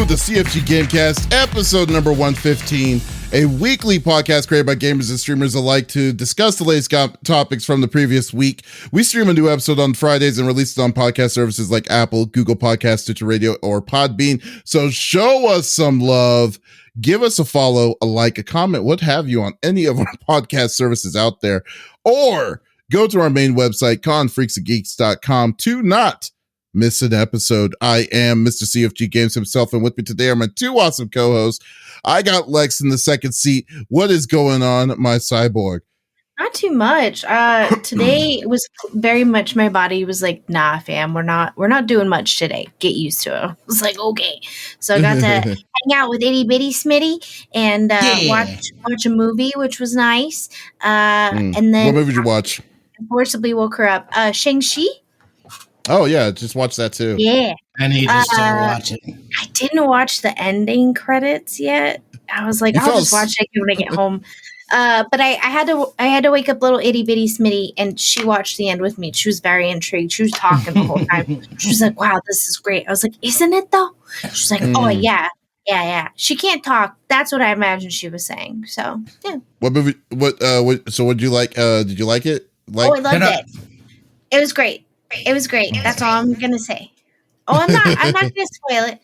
the CFG GameCast, episode number 115, a weekly podcast created by gamers and streamers alike to discuss the latest topics from the previous week. We stream a new episode on Fridays and release it on podcast services like Apple, Google Podcasts, Stitcher Radio, or Podbean. So show us some love. Give us a follow, a like, a comment, what have you on any of our podcast services out there. Or go to our main website, confreaksandgeeks.com, to not miss an episode. I am Mr. CFG Games himself, and with me today are my two awesome co-hosts. I got Lex in the second seat. What is going on, my cyborg? Not too much. Today was very much my body was like, nah, fam, we're not doing much today. Get used to it. I was like, okay. So I got to hang out with itty bitty Smitty and watch a movie, which was nice. And then what movie did you watch? Forcibly woke her up. Shang-Chi. Oh yeah, just watch that too. Yeah. I need to start watching. I didn't watch the ending credits yet. I was like, I'll just watch it when I get home. But I had to wake up little itty bitty Smitty, and she watched the end with me. She was very intrigued. She was talking the whole time. She was like, "Wow, this is great." I was like, "Isn't it though?" She's like, "Oh yeah." She can't talk. That's what I imagined she was saying. So yeah. What movie? So what did you like? Did you like it? I loved it. It was great. It was great. That's all I'm gonna say. I'm not gonna spoil it.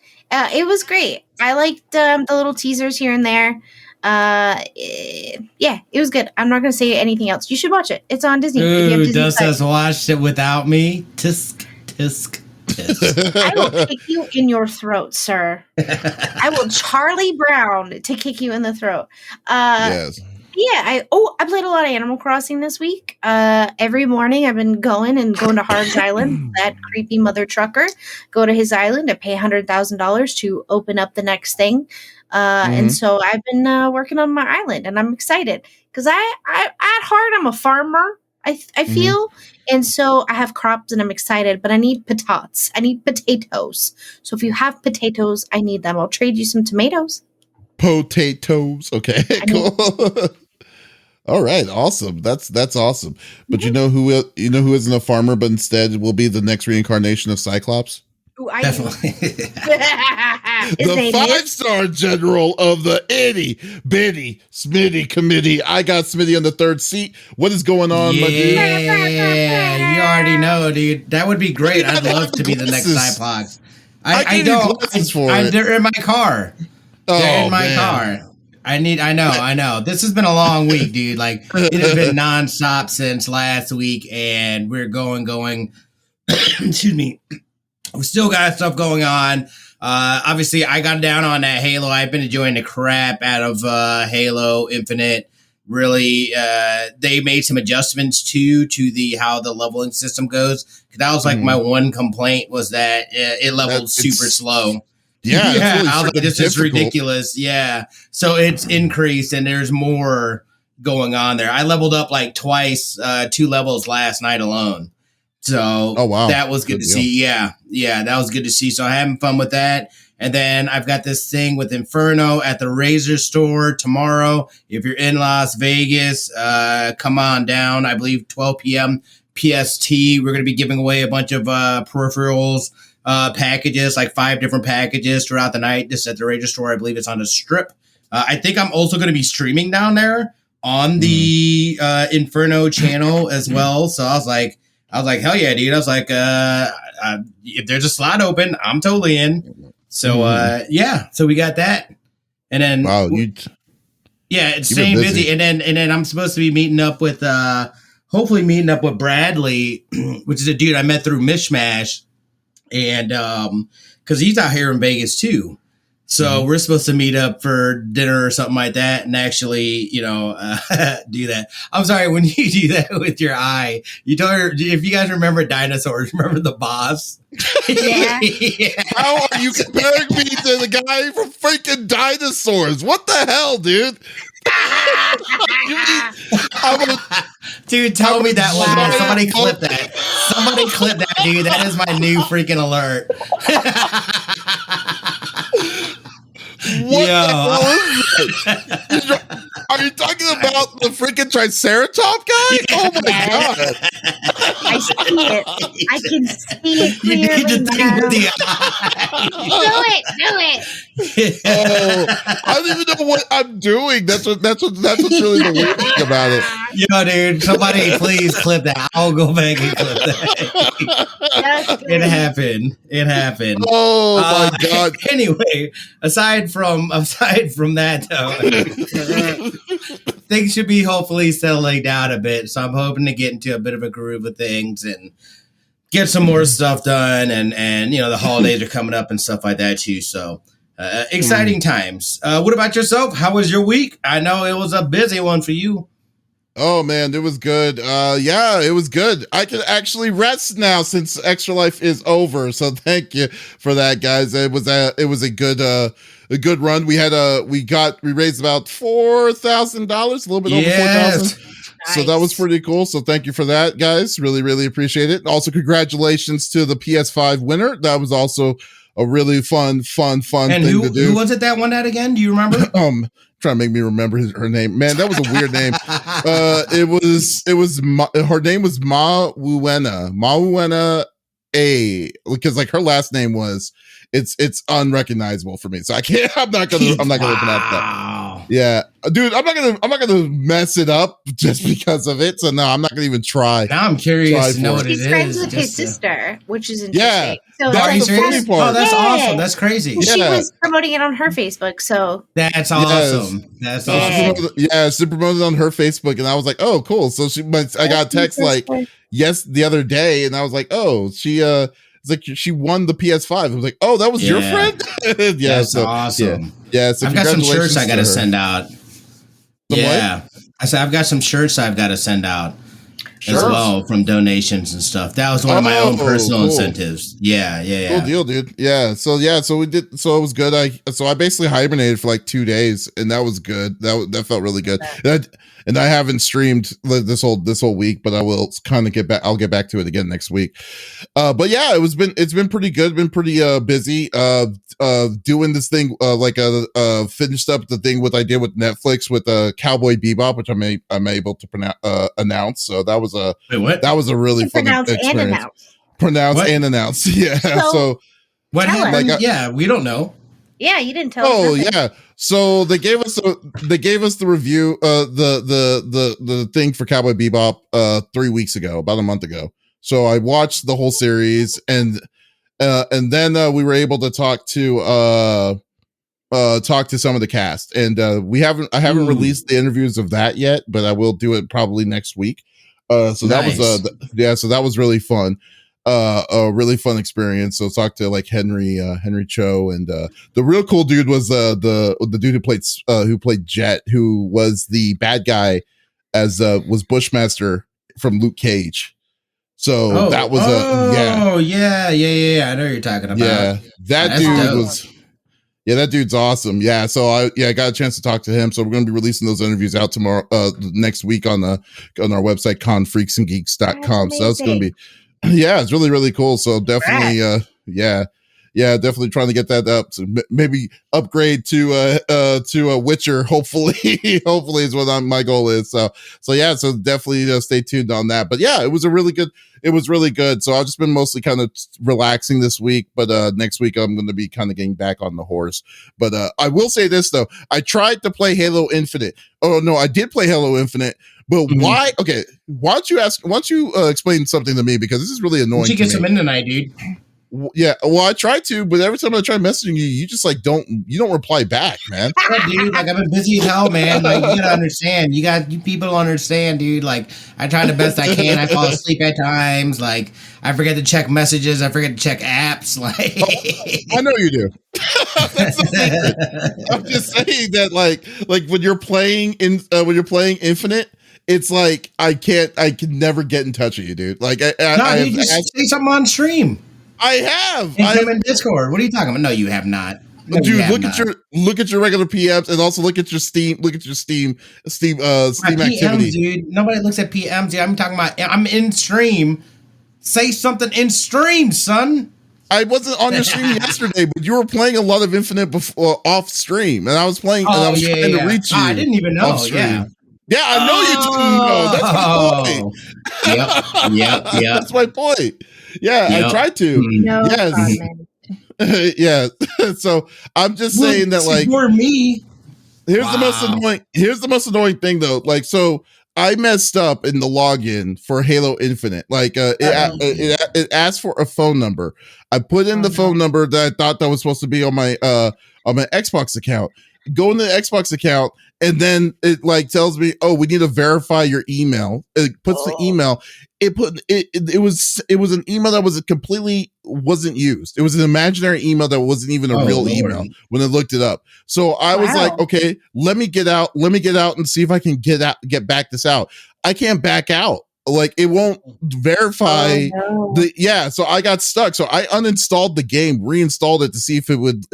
It was great. I liked the little teasers here and there. Yeah, it was good. I'm not gonna say anything else. You should watch it. It's on Disney. Ooh, Dust has watched it without me. Tisk, tisk, tisk. I will kick you in your throat, sir. I will Charlie Brown to kick you in the throat. Yes. Yeah, I played a lot of Animal Crossing this week. Every morning I've been going to Harv's Island, that creepy mother trucker. Go to his island and pay $100,000 to open up the next thing. And so I've been working on my island, and I'm excited because I at heart I'm a farmer. I feel, and so I have crops, and I'm excited. But I need potatoes. I need potatoes. So if you have potatoes, I need them. I'll trade you some tomatoes. Potatoes. Okay, cool. All right, awesome. That's awesome. But you know who isn't a farmer, but instead will be the next reincarnation of Cyclops? Ooh, Definitely. The 5-star general of the itty bitty Smitty committee. I got Smitty on the third seat. What is going on, my dude? Yeah, you already know, dude. That would be great. I'd love to be the next Cyclops. I don't. They're in my car. They're in my car. I know. This has been a long week, dude. Like, it has been nonstop since last week, and we're going. Excuse me. We still got stuff going on. Obviously, I got down on that Halo. I've been enjoying the crap out of Halo Infinite. Really, they made some adjustments to how the leveling system goes. Because that was like my one complaint was that it leveled super slow. Yeah, really I was like, this is ridiculous. Yeah, so it's increased, and there's more going on there. I leveled up like twice, 2 levels last night alone. So that was good to see. Yeah, that was good to see. So I'm having fun with that. And then I've got this thing with Inferno at the Razor store tomorrow. If you're in Las Vegas, come on down. I believe 12 p.m. PST. We're going to be giving away a bunch of peripherals. Packages, like 5 different packages throughout the night. This is at the Razor store. I believe it's on the Strip. I think I'm also going to be streaming down there on the Inferno channel as well. So I was like, hell yeah, dude. I was like, if there's a slot open, I'm totally in. So yeah, so we got that, and then it's staying busy. And then I'm supposed to be meeting up with hopefully meeting up with Bradley, which is a dude I met through Mishmash. And because he's out here in Vegas too, so we're supposed to meet up for dinner or something like that, and actually, do that. I'm sorry, when you do that with your eye, you told her, if you guys remember dinosaurs, remember the boss? Yeah. How are you comparing me to the guy from freaking Dinosaurs? What the hell, dude? Dude, tell me that one. Somebody clip that. Somebody clip that, dude. That is my new freaking alert. What the hell is that? Are you talking about the freaking Triceratops guy? Oh my god! I see it. I can see it clearly. You need to think with the Do it. I don't even know what I'm doing. That's what's really the weird thing about it. Yo, dude, somebody please clip that. I'll go back and clip that. It happened. Oh my god. Anyway, aside from that though, things should be hopefully settling down a bit. So I'm hoping to get into a bit of a groove of things and get some more stuff done. And the holidays are coming up and stuff like that too. So exciting times. What about yourself? How was your week? I know it was a busy one for you. Oh man, it was good. Yeah, it was good. I can actually rest now since Extra Life is over. So thank you for that, guys. It was a good run. We raised about $4,000, a little bit over 4,000. So that was pretty cool. So thank you for that, guys. Really, really appreciate it. Also, congratulations to the PS5 winner. That was also a really fun thing to do. Who was it that won that again? Do you remember? Trying to make me remember her name. Man, that was a weird name. Her name was Mawuena A, because like her last name was it's unrecognizable for me. So I'm not gonna pronounce that. Yeah, dude, I'm not gonna mess it up just because of it. So no, I'm not gonna even try. Now I'm curious to know what it is. He's friends with his sister, which is interesting. Yeah, so that's the funny part. Oh, that's awesome. That's crazy. She was promoting it on her Facebook, so that's awesome. That's awesome. She promoted it on her Facebook, and I was like, oh, cool. So I got a text like the other day, and I was like, oh, it's like she won the PS5. I was like, oh, that was your friend? That's awesome. Yeah, so I've got some shirts I got to send out. I said I've got some shirts I've got to send out as well from donations and stuff. That was one of my own personal incentives. Yeah. Cool deal, dude. So we did. So it was good. I basically hibernated for like 2 days, and that was good. That felt really good. And I haven't streamed this whole week, but I will kind of get back. I'll get back to it again next week. But yeah, it's been pretty good. Been pretty busy. Doing this thing finished up the thing I did with Netflix with Cowboy Bebop, which I'm able to announce. So that was a really fun experience. Pronounce and announce. Yeah. So what happened? We don't know. Yeah, you didn't tell us. Oh, yeah. So they gave us the review, the thing for Cowboy Bebop 3 weeks ago, about a month ago. So I watched the whole series, and then we were able to talk to some of the cast, and I haven't released the interviews of that yet, but I will do it probably next week. So nice. That was really fun. A really fun experience. So talk to like Henry Cho, and the real cool dude was the dude who played Jet, who was the bad guy was Bushmaster from Luke Cage. So that was I know what you're talking about. Yeah, that dude's awesome. Yeah, so I got a chance to talk to him. So we're going to be releasing those interviews out tomorrow, next week on our website confreaksandgeeks.com. So that's going to be. Yeah, it's really, really cool. So definitely, definitely trying to get that up. So maybe upgrade to a Witcher. Hopefully is what my goal is. So definitely stay tuned on that. But yeah, it was really good. So I've just been mostly kind of relaxing this week, but next week I'm going to be kind of getting back on the horse. But I will say this though, I tried to play Halo Infinite. Oh no, I did play Halo Infinite. But why? Okay, why don't you explain something to me, because this is really annoying. Why don't you get some in tonight, dude? Yeah, well, I try to, but every time I try messaging you, you just like don't reply back, man. Yeah, dude, like I've been busy as hell, man. Like you gotta understand, you people don't understand, dude. Like I try the best I can. I fall asleep at times. Like I forget to check messages. I forget to check apps. Like I know you do. I'm just saying that, like when you're playing Infinite. It's like I can never get in touch with you, dude. Like you just say something on stream. I have. I'm in Discord. What are you talking about? No, you have not. No, dude, look at your regular PMs, and also look at your Steam. Look at your Steam activity. PMs, dude. Nobody looks at PMs, dude. I'm talking about. I'm in stream. Say something in stream, son. I wasn't on your stream yesterday, but you were playing a lot of Infinite before off stream, and I was playing, and I was trying to reach you. I didn't even know. Yeah. Yeah, I know you didn't know. That's my point. Yep. That's my point. Yeah, I tried to. No yes. Yeah. So I'm just saying that, like, for me. Here's the most annoying thing though. Like, so I messed up in the login for Halo Infinite. Like, it asked for a phone number. I put in the phone number that I thought that was supposed to be on my Xbox account. Go in the Xbox account, and then it like tells me, "Oh, we need to verify your email." It puts the email. It was an email that wasn't used. It was an imaginary email that wasn't even a real email when I looked it up. So I was like, okay, let me get out and see if I can get back this out. I can't back out. Like, it won't verify so I got stuck. So I uninstalled the game, reinstalled it to see if it would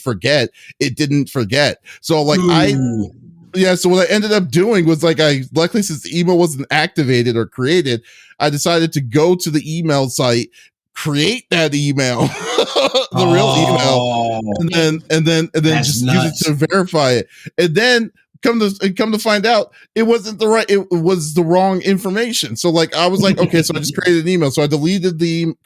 forget. It didn't forget. So like so what I ended up doing was, like, luckily, since the email wasn't activated or created, I decided to go to the email site, create that email, the real email, and then just use it to verify it. And then come to find out, it wasn't it was the wrong information. So like, I was like, okay, so I just created an email. So I deleted the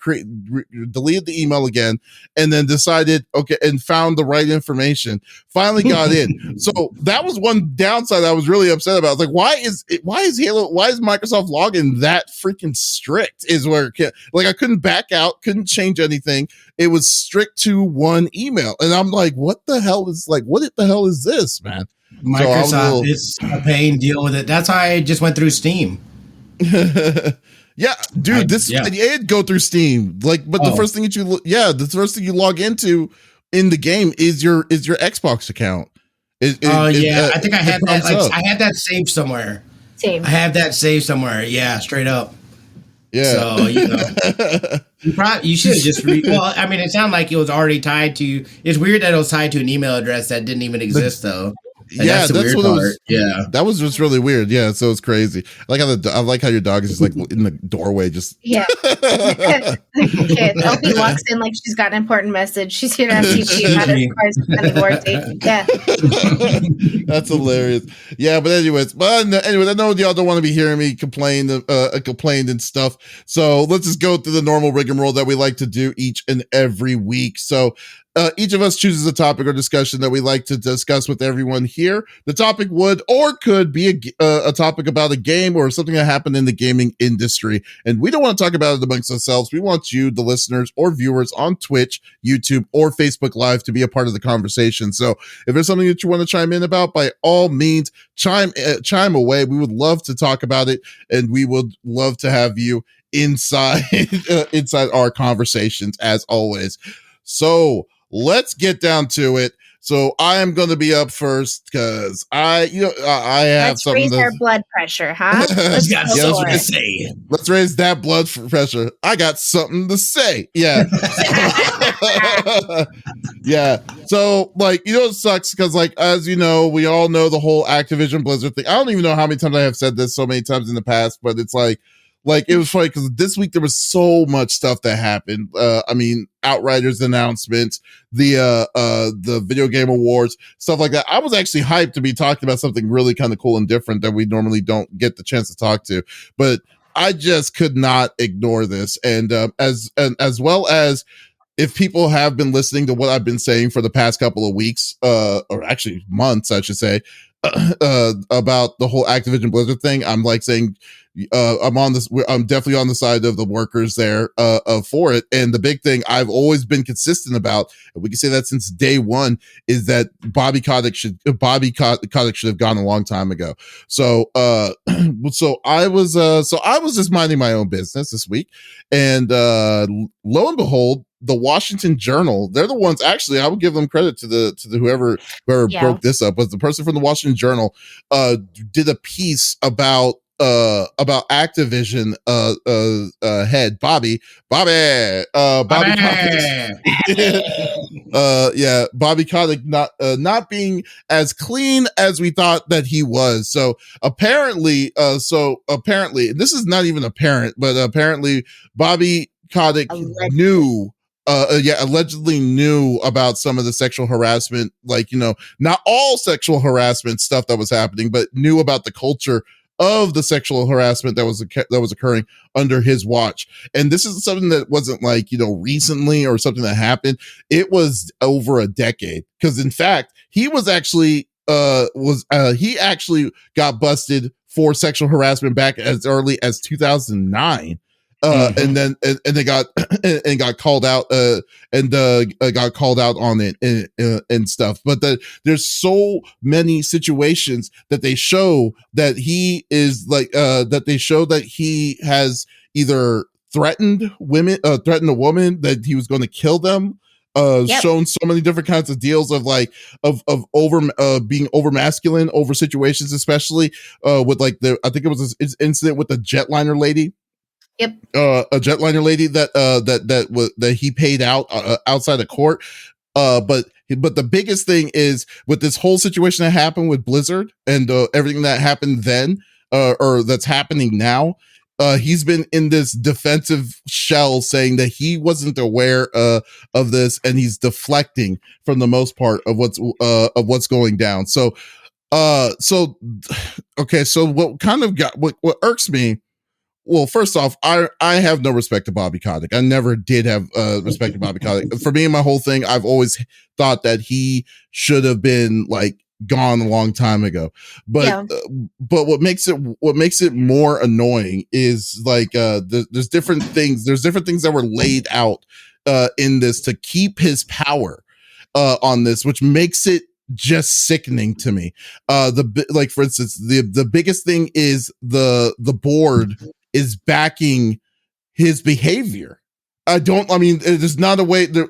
email again, and then decided, okay, and found the right information. Finally got in. So that was one downside I was really upset about. I was like, why is Microsoft login that freaking strict? Is where I couldn't back out, couldn't change anything. It was strict to one email. And I'm like, what the hell is this, man? Microsoft, it's a pain. Deal with it. That's how I just went through Steam. Yeah, dude, it go through Steam. Like, but the first thing you log into in the game is your Xbox account. I think I had that. Like, I had that saved somewhere. Same. I have that saved somewhere. Yeah, straight up. Yeah. So you should just. Well, I mean, it sounded like it was already tied to. It's weird that it was tied to an email address that didn't even exist, though. And that's what it was. Yeah, that was just really weird. Yeah, so it's crazy. I like how your dog is just like in the doorway, just Okay, LP walks in like she's got an important message. She's here to ask you how to spending warranty. Yeah, that's hilarious. Yeah, but anyway, I know y'all don't want to be hearing me complain and stuff. So let's just go through the normal rigmarole that we like to do each and every week. So. Each of us chooses a topic or discussion that we like to discuss with everyone here. The topic would or could be a topic about a game or something that happened in the gaming industry. And we don't want to talk about it amongst ourselves. We want you, the listeners or viewers on Twitch, YouTube, or Facebook Live to be a part of the conversation. So if there's something that you want to chime in about, by all means, chime away. We would love to talk about it, and we would love to have you inside our conversations as always. So let's get down to it. So I am going to be up first because I have something. Let's raise our blood pressure, huh? Let's raise that blood pressure. I got something to say. Yeah. Yeah. So, like, it sucks because, like, as you know, we all know the whole Activision Blizzard thing. I don't even know how many times I have said this so many times in the past, but it's like it was funny because this week there was so much stuff that happened. I mean, Outriders announcements, the video game awards, stuff like that. I was actually hyped to be talking about something really kind of cool and different that we normally don't get the chance to talk to, but I just could not ignore this. And as well as, if people have been listening to what I've been saying for the past couple of weeks, or actually months, I should say, about the whole Activision Blizzard thing, I'm like saying, I'm definitely on the side of the workers there, for it. And the big thing I've always been consistent about, and we can say that since day one, is that Bobby Kotick should have gone a long time ago. So, so I was just minding my own business this week, and lo and behold, the Washington Journal, they're the ones, actually, I would give them credit to the whoever broke this up, was the person from the Washington Journal, did a piece about Activision head Bobby Kotick. Bobby Kotick not being as clean as we thought that he was. So apparently, this is not even apparent, but apparently Bobby Kotick knew allegedly knew about some of the sexual harassment, like, not all sexual harassment stuff that was happening, but knew about the culture of the sexual harassment that was occurring under his watch. And this is something that wasn't like, recently or something that happened. It was over a decade. Because in fact, he was actually he actually got busted for sexual harassment back as early as 2009. And then they got and got called out got called out on it and stuff. But there's so many situations that they show that he is like that they show that he has either threatened a woman that he was going to kill them. Shown so many different kinds of deals of like of over being over masculine over situations, especially with like I think it was this incident with the jetliner lady. Yep. A jetliner lady that he paid out outside of court. But the biggest thing is with this whole situation that happened with Blizzard and everything that happened then, or that's happening now. He's been in this defensive shell saying that he wasn't aware of this, and he's deflecting from the most part of what's going down. So okay. So what irks me. Well, first off, I have no respect to Bobby Kotick. I never did have respect to Bobby Kotick. For me and my whole thing, I've always thought that he should have been like gone a long time ago. But what makes it more annoying is like there's different things that were laid out in this to keep his power on this, which makes it just sickening to me. Like for instance, the biggest thing is the board is backing his behavior. There's not a way to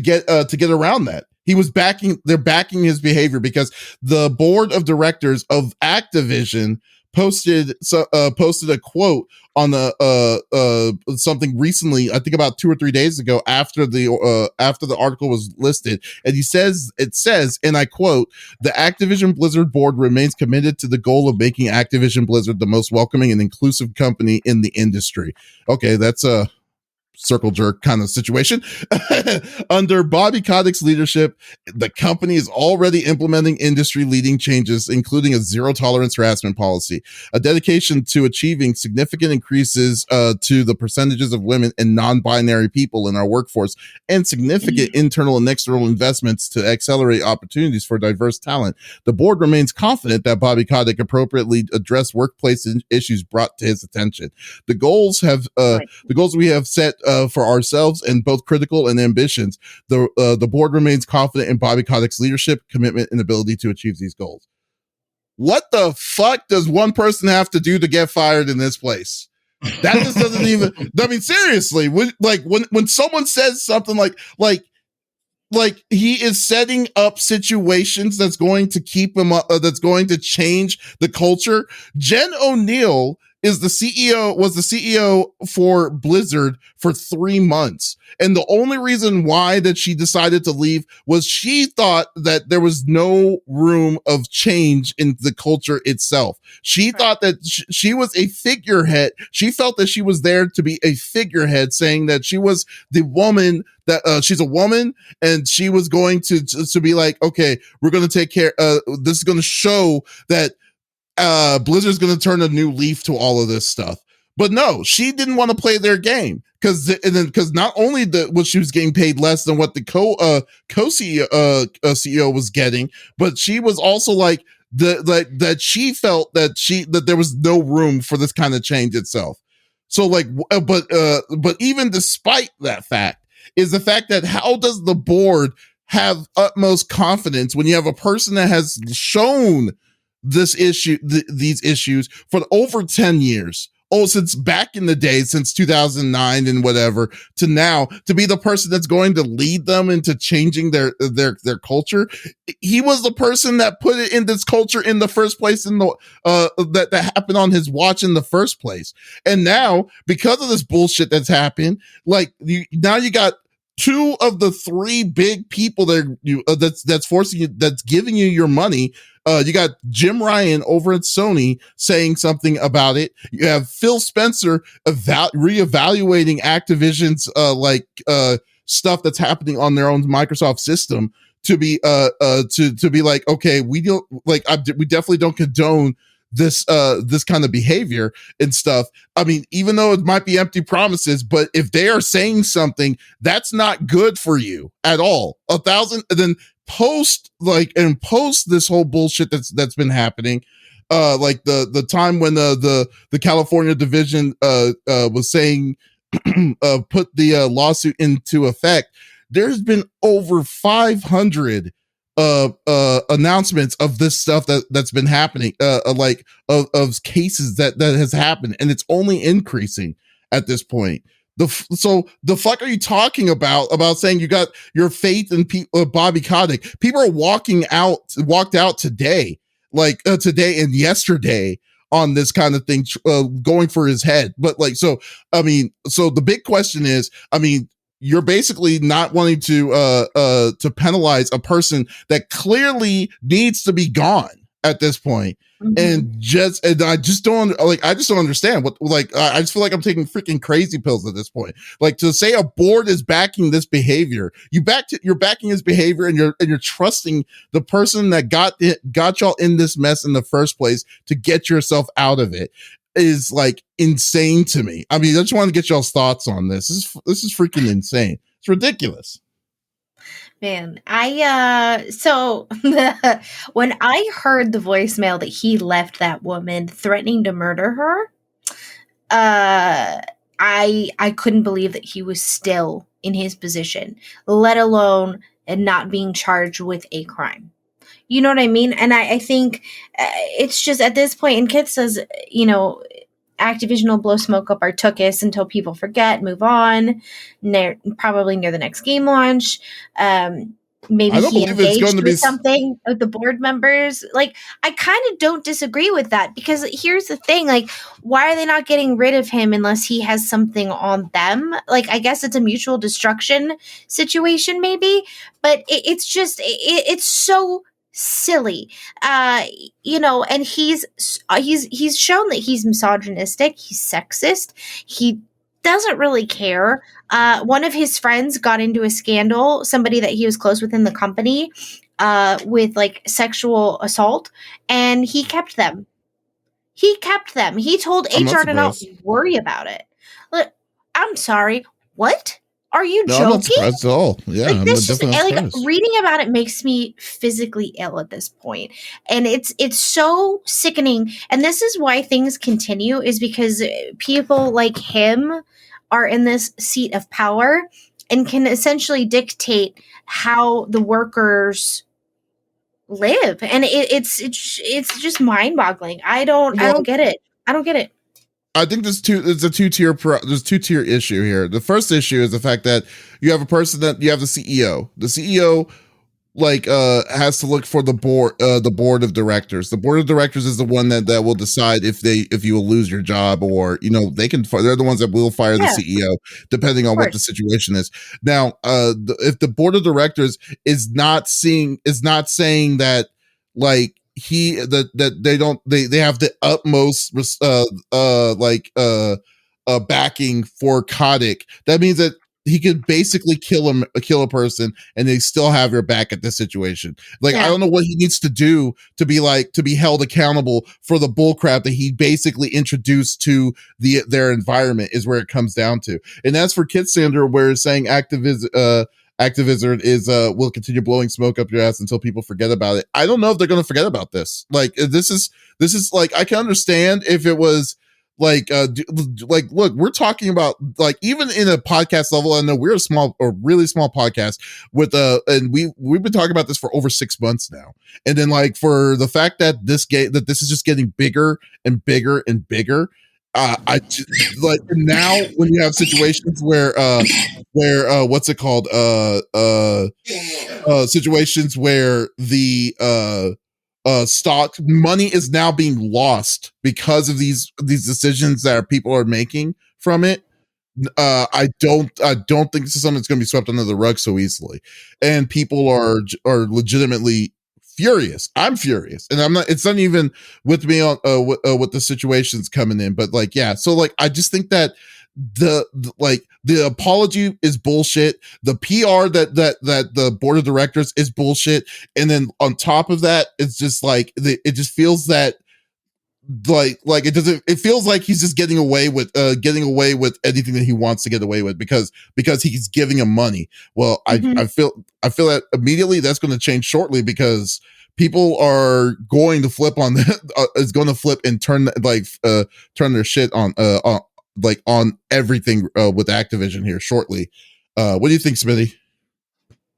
get around that. They're backing his behavior because the board of directors of Activision posted a quote on something recently, I think about 2 or 3 days ago after the article was listed. And it says, and I quote, "The Activision Blizzard board remains committed to the goal of making Activision Blizzard the most welcoming and inclusive company in the industry." Okay, that's a circle jerk kind of situation. Under Bobby Kotick's leadership, the company is already implementing industry leading changes, including a zero tolerance harassment policy, a dedication to achieving significant increases to the percentages of women and non-binary people in our workforce, and significant internal and external investments to accelerate opportunities for diverse talent. The board remains confident that Bobby Kotick appropriately addressed workplace issues brought to his attention. The goals we have set for ourselves and both critical and ambitions. The board remains confident in Bobby Kotick's leadership, commitment, and ability to achieve these goals. What the fuck does one person have to do to get fired in this place? That just doesn't even. I mean, seriously, when someone says something like he is setting up situations that's going to keep him up, that's going to change the culture. Jen O'Neill was the CEO for Blizzard for 3 months. And the only reason why that she decided to leave was she thought that there was no room of change in the culture itself. She thought that she was a figurehead. She felt that she was there to be a figurehead, saying that she was the woman that she's a woman, and she was going to be like, okay, we're going to take care. This is going to show that Blizzard's going to turn a new leaf to all of this stuff. But no, she didn't want to play their game because not only was she was getting paid less than what the CEO was getting, but she was also like that she felt that there was no room for this kind of change itself. So but even despite that fact is the fact that how does the board have utmost confidence when you have a person that has shown these issues for over 10 years, since back in the day, since 2009 and whatever, to now, to be the person that's going to lead them into changing their culture. He was the person that put it in this culture in the first place, in the that happened on his watch in the first place. And now, because of this bullshit that's happened, you got two of the three big people that's forcing you, that's giving you your money. You got Jim Ryan over at Sony saying something about it. You have Phil Spencer reevaluating Activision's stuff that's happening on their own Microsoft system to be to be like, okay, we don't like, we definitely don't condone this kind of behavior and stuff. I mean, even though it might be empty promises, but if they are saying something, that's not good for you at all. 1,000, and then post this whole bullshit that's been happening. Like the time when the California division was saying put the lawsuit into effect, there's been over 500 announcements of this stuff that's been happening, of cases that has happened, and it's only increasing at this point. So the fuck are you talking about saying you got your faith in Bobby Kotick? People are walked out today, today and yesterday on this kind of thing, going for his head. But so the big question is, you're basically not wanting to penalize a person that clearly needs to be gone at this point. Mm-hmm. And I just don't understand what, I just feel like I'm taking freaking crazy pills at this point. Like, to say a board is backing this behavior, you're backing his behavior, and you're trusting the person that got y'all in this mess in the first place to get yourself out of it, is insane to me. I mean, I just want to get y'all's thoughts on this. This is freaking insane. It's ridiculous. Man, so when I heard the voicemail that he left that woman threatening to murder her, I couldn't believe that he was still in his position, let alone not being charged with a crime. You know what I mean? And I think it's just at this point, and Kit says, Activision will blow smoke up our tuchus until people forget, move on, probably near the next game launch. Maybe he engaged with something with the board members. I kind of don't disagree with that, because here's the thing, why are they not getting rid of him unless he has something on them? I guess it's a mutual destruction situation maybe, but it's just, it's so silly, and he's shown that he's misogynistic, he's sexist, he doesn't really care. One of his friends got into a scandal, somebody that he was close with in the company, with sexual assault, and he kept them. He told HR to not worry about it. Look, I'm sorry, what? Are you joking? I'm not surprised at all. Yeah, reading about it makes me physically ill at this point, and it's so sickening. And this is why things continue, is because people like him are in this seat of power and can essentially dictate how the workers live, and it's just mind-boggling. I don't get it. I think there's a two-tier issue here. The first issue is the fact that you have a person that you have the CEO. The CEO has to look for the board of directors. The board of directors is the one that will decide if you will lose your job, or they're the ones that will fire the CEO depending on what the situation is. Now, if the board of directors is not saying that they have the utmost backing for Kotick, that means that he could basically kill a person and they still have your back at this situation. I don't know what he needs to do to be held accountable for the bullcrap that he basically introduced to their environment, is where it comes down to. And as for Kitsander, where it's saying Activision is will continue blowing smoke up your ass until people forget about it. I don't know if they're going to forget about this. This is I can understand if it was look, we're talking about even in a podcast level. I know we're a really small podcast with and we've been talking about this for over 6 months now. And then for the fact that this is just getting bigger and bigger and bigger. I just, now when you have situations where what's it called situations where the stock money is now being lost because of these decisions that people are making from it. I don't think this is something that's going to be swept under the rug so easily, and people are legitimately furious. I'm furious, and I'm not. It's not even with me on what the situation's coming in, but like, yeah. So like, I just think that the apology is bullshit. The PR that the board of directors is bullshit, and then on top of that, it's just like it just feels that. It feels like he's just getting away with anything that he wants to get away with because he's giving him money. Well, I feel that immediately that's going to change shortly because people are going to flip on is going to flip and turn their shit on everything with Activision here shortly. What do you think, Smitty?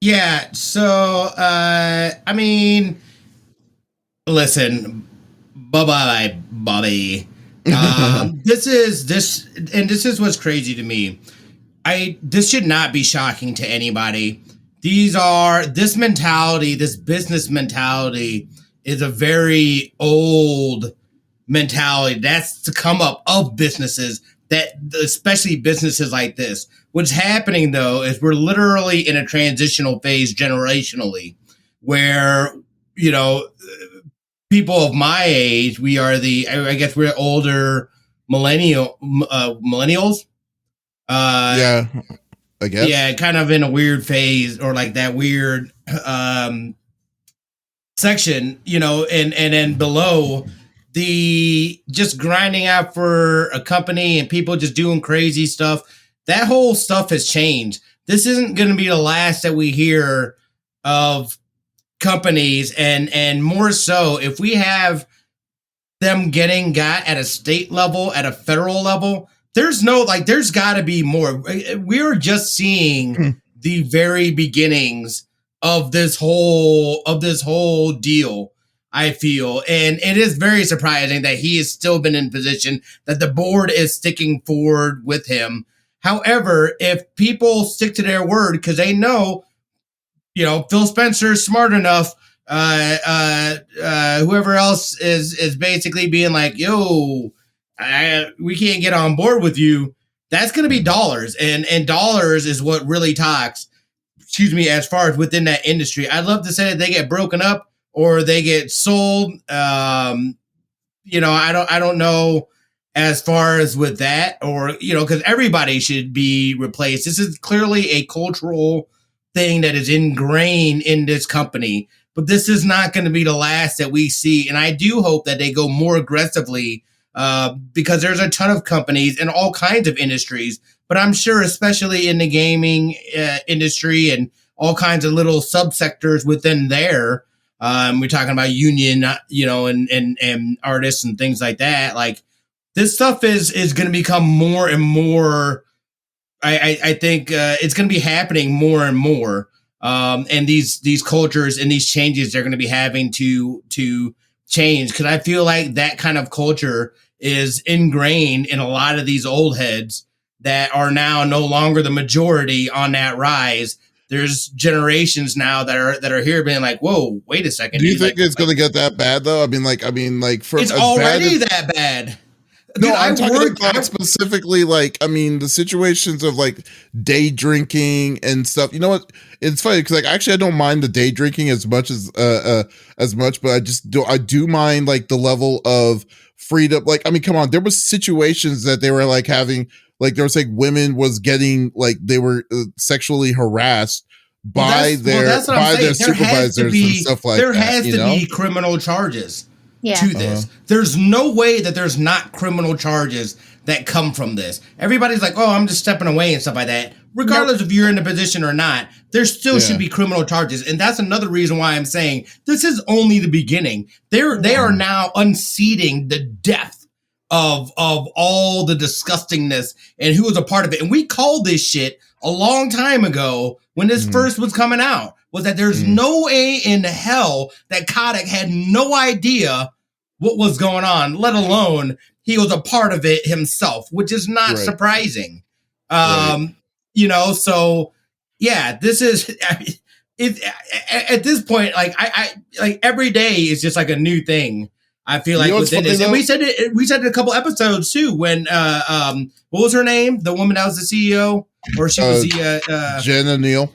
Yeah, so I mean, listen, bye-bye, Bobby. This is what's crazy to me. This should not be shocking to anybody. This business mentality is a very old mentality. That's to come up of businesses, especially businesses like this. What's happening though is we're literally in a transitional phase generationally where, people of my age, I guess we're older millennials. Yeah, I guess. Yeah, kind of in a weird phase or like that weird section, and then below the just grinding out for a company and people just doing crazy stuff. That whole stuff has changed. This isn't going to be the last that we hear of companies, and more so if we have them got at a state level, at a federal level, there's got to be more. We're just seeing the very beginnings of this whole deal, I feel. And it is very surprising that he has still been in position, that the board is sticking forward with him. However, if people stick to their word, because they know, Phil Spencer is smart enough, whoever else is basically being like, yo, we can't get on board with you. That's going to be dollars, and dollars is what really talks. As far as within that industry, I'd love to say that they get broken up or they get sold. I don't know as far as with that, or because everybody should be replaced. This is clearly a cultural thing that is ingrained in this company, but this is not going to be the last that we see. And I do hope that they go more aggressively because there's a ton of companies in all kinds of industries, but I'm sure especially in the gaming industry and all kinds of little subsectors within there. We're talking about union, and artists and things like that. Like, this stuff is going to become more and more. I think it's going to be happening more and more. And these cultures and these changes they're going to be having to change, because I feel like that kind of culture is ingrained in a lot of these old heads that are now no longer the majority on that rise. There's generations now that are here being like, whoa, wait a second. Do you think it's going to get that bad though? I mean, for it's already that bad. No, dude, I'm talking about specifically, the situations of day drinking and stuff. You know what? It's funny because actually I don't mind the day drinking as much, but I do mind the level of freedom. Come on, there was situations that they were having, there was women was getting they were sexually harassed by their supervisors and stuff like that. There has to be criminal charges. To this. There's no way that there's not criminal charges that come from this. Everybody's like, oh, I'm just stepping away and stuff like that. Regardless if you're in a position or not, there still should be criminal charges. And that's another reason why I'm saying this is only the beginning. They are now unseating the depth of all the disgustingness and who was a part of it. And we called this shit a long time ago when this first was coming out, was that there's no way in hell that Kotick had no idea what was going on, let alone he was a part of it himself, which is not surprising. So yeah, this is at this point, I every day is just a new thing. I feel like within this, and we said it a couple episodes too. When what was her name? The woman that was the CEO, or she was the Jen O'Neill.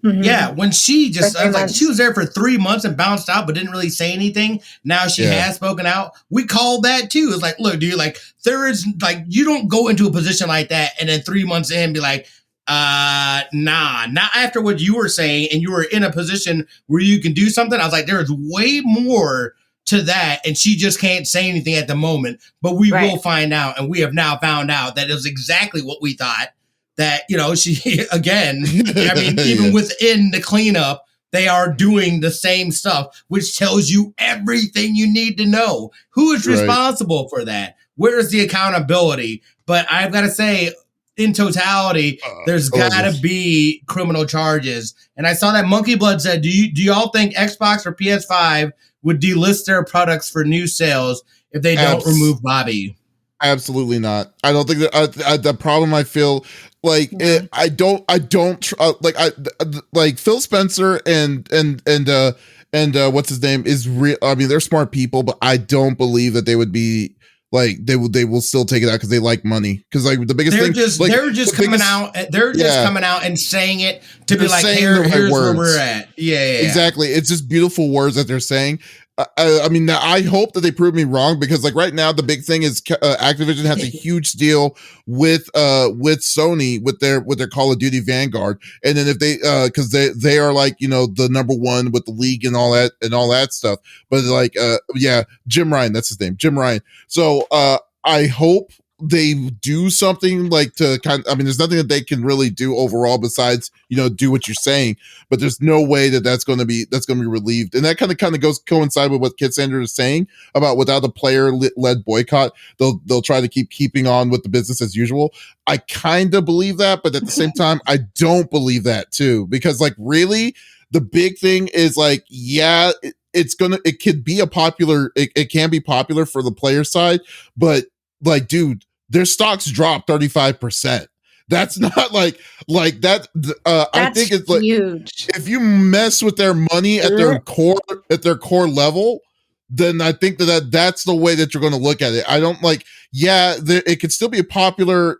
Mm-hmm. Yeah, when she just she was there for 3 months and bounced out, but didn't really say anything. Now she has spoken out. We called that too. It's like, look, dude, like there is like you don't go into a position like that and then 3 months in be like, nah, not after what you were saying, and you were in a position where you can do something. I was like, there's way more to that, and she just can't say anything at the moment. But we will find out, and we have now found out that it was exactly what we thought. That, you know, she, again, I mean, even within the cleanup, they are doing the same stuff, which tells you everything you need to know. Who is responsible for that? Where is the accountability? But I've got to say, in totality, there's got to be criminal charges. And I saw that Monkey Blood said, do y'all think Xbox or PS5 would delist their products for new sales if they don't remove Bobby? Absolutely not. I don't think that the problem I feel like I don't like Phil Spencer and what's his name is real. I mean, they're smart people, but I don't believe that they would be like they will still take it out because they like money. Because like the biggest thing, they're just coming out and saying it to be like, here's where we're at. Yeah, exactly. It's just beautiful words that they're saying. I mean, I hope that they prove me wrong, because like right now the big thing is Activision has a huge deal with Sony with their Call of Duty Vanguard, and then if they because they are like, you know, the number one with the league and all that stuff. But like Jim Ryan, that's his name, Jim Ryan. So I hope they do something like to I mean, there's nothing that they can really do overall besides, you know, do what you're saying, but there's no way that's going to be relieved. And that kind of coincide with what Kid Sanders is saying about without a player led boycott, they'll try to keeping on with the business as usual. I kind of believe that, but at the same time, I don't believe that too, because like really the big thing is like, it could be it can be popular for the player side, but like, dude, their stocks dropped 35%. That's not like that. I think it's like huge. If you mess with their money at their core level, then I think that's the way that you're going to look at it. I don't like, it could still be a popular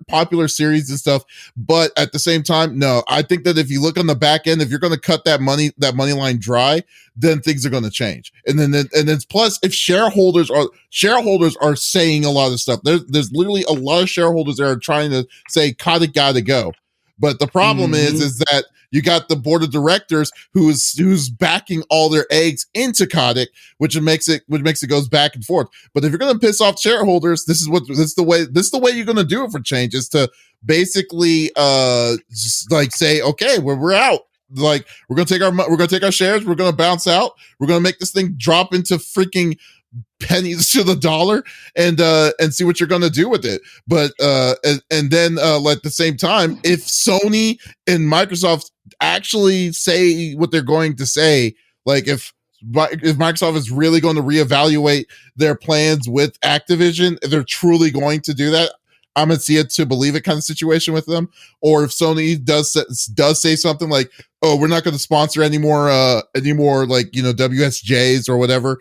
series and stuff, but at the same time, no. I think that if you look on the back end, if you're going to cut that money line dry, then things are going to change. And then plus, if shareholders are saying a lot of stuff, there's literally a lot of shareholders that are trying to say Kotick gotta go. But the problem is that you got the board of directors who's backing all their eggs into Kotick, which makes it goes back and forth. But if you're going to piss off shareholders, this is the way you're going to do it for change, is to basically just like say, okay, we're out. Like we're going to take our shares, we're going to bounce out, we're going to make this thing drop into freaking pennies to the dollar and see what you're going to do with it. But and then at the same time, if Sony and Microsoft actually say what they're going to say, like if Microsoft is really going to reevaluate their plans with Activision, if they're truly going to do that, I'm gonna see it to believe it kind of situation with them. Or if Sony does say something like, oh, we're not going to sponsor anymore like, you know, WSJs or whatever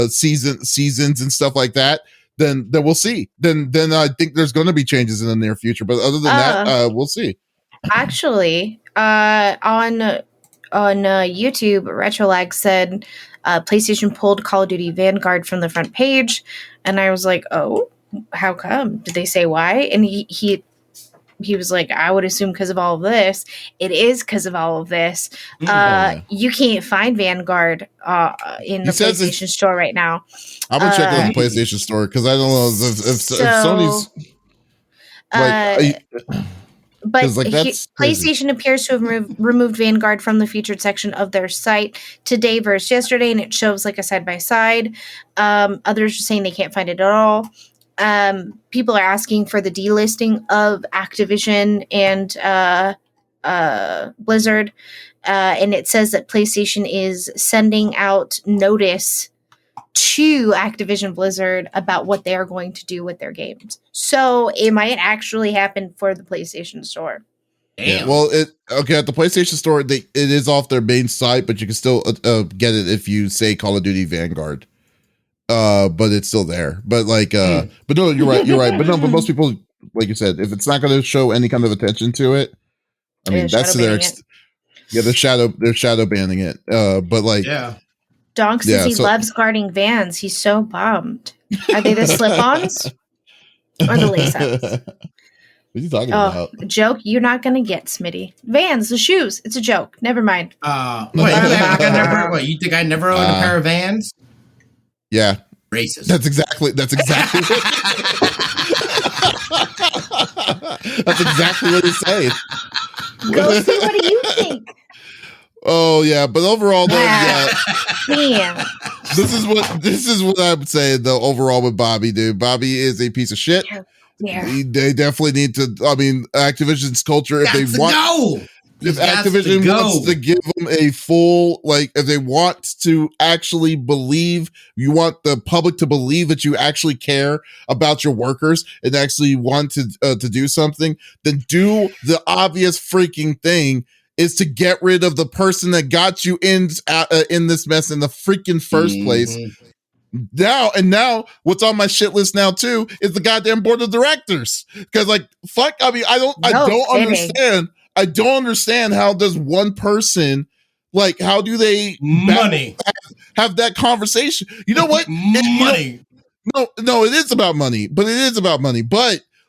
seasons and stuff like that, then we'll see. Then I think there's going to be changes in the near future. But other than that, we'll see. Actually, on YouTube, Retrolag said PlayStation pulled Call of Duty Vanguard from the front page, and I was like, oh, how come? Did they say why? And he was like, I would assume because of all of this. It is because of all of this. You can't find Vanguard in the PlayStation Store right now. I'm gonna check out the PlayStation Store because I don't know if Sony's but PlayStation appears to have removed Vanguard from the featured section of their site today versus yesterday, and it shows like a side by side. Others are saying they can't find it at all. People are asking for the delisting of Activision and Blizzard, and it says that PlayStation is sending out notice to Activision Blizzard about what they are going to do with their games. So it might actually happen for the PlayStation Store. Yeah, well, at the PlayStation Store, it is off their main site, but you can still get it if you say Call of Duty Vanguard. but it's still there. But like, but no, you're right. But no, but most people, like you said, if it's not going to show any kind of attention to it, I mean, that's to their they're shadow banning it. But like, Donk says he loves guarding Vans. He's so bummed. Are they the slip-ons or the lace-ups? What are you talking about? A joke you're not going to get, Smitty. Vans, the shoes. It's a joke. Never mind. Wait, you think I never owned a pair of Vans? Yeah. Racist. That's exactly That's exactly what he's saying. Go see, what do you think? Oh yeah, but overall though, Damn. This is what I would say though. Overall with Bobby, dude, Bobby is a piece of shit. Yeah. They definitely need to. I mean, Activision's culture. If they want, if Activision wants to give them a full, like, if they want to actually believe, you want the public to believe that you actually care about your workers and actually want to do something, then do the obvious freaking thing. Is to get rid of the person that got you in this mess in the freaking first place. Now, what's on my shit list now too is the goddamn board of directors. Because like, fuck, I mean, I don't understand. I don't understand how does one person, like, how do they have that conversation? You know what? Money. No, it is about money. But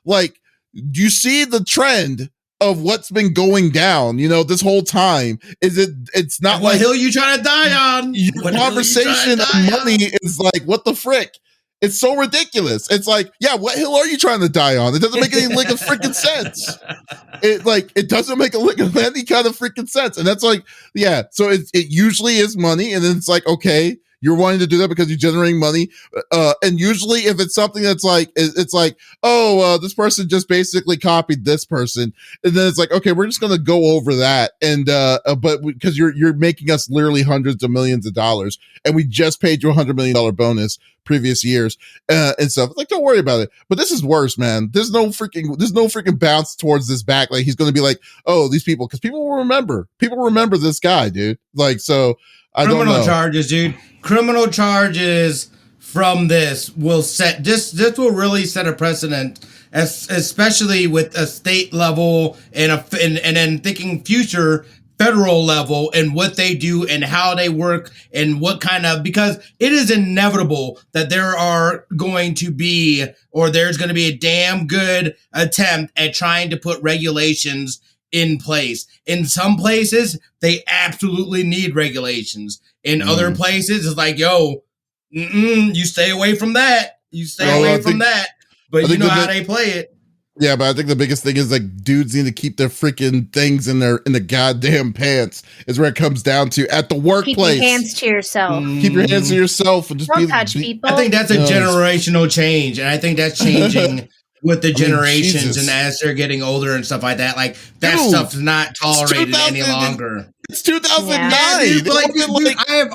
like, do you see the trend of what's been going down, this whole time? It's not what hill you trying to die on? Your conversation of money is like, what the frick? It's so ridiculous. It's like, yeah, what hill are you trying to die on? It doesn't make any lick of freaking sense. It doesn't make a lick of any kind of freaking sense. And that's like, yeah. So it usually is money. And then it's like, okay, you're wanting to do that because you're generating money. And usually if it's something that's like, it's like, this person just basically copied this person. And then it's like, okay, we're just going to go over that. And, but because you're making us literally hundreds of millions of dollars and we just paid you $100 million bonus previous years, and stuff. Like, don't worry about it. But this is worse, man. There's no freaking bounce towards this back. Like, he's going to be like, oh, these people, because people remember this guy, dude. Like, so I don't know. Criminal charges, dude. Criminal charges from this will set this will really set a precedent, especially with a state level and then thinking future federal level and what they do and how they work and what kind of, because it is inevitable that there's going to be a damn good attempt at trying to put regulations in place. In some places, they absolutely need regulations. In other places, it's like, yo, you stay away from that. You stay away from that. But you know how they play it. Yeah, but I think the biggest thing is like dudes need to keep their freaking things in the goddamn pants is where it comes down to at the workplace. Keep your hands to yourself. Keep your hands to yourself and just don't touch people. I think that's a generational change, and I think that's changing with the generations and as they're getting older and stuff like that. Like that stuff's not tolerated any longer. It's 2009. Yeah, dude, but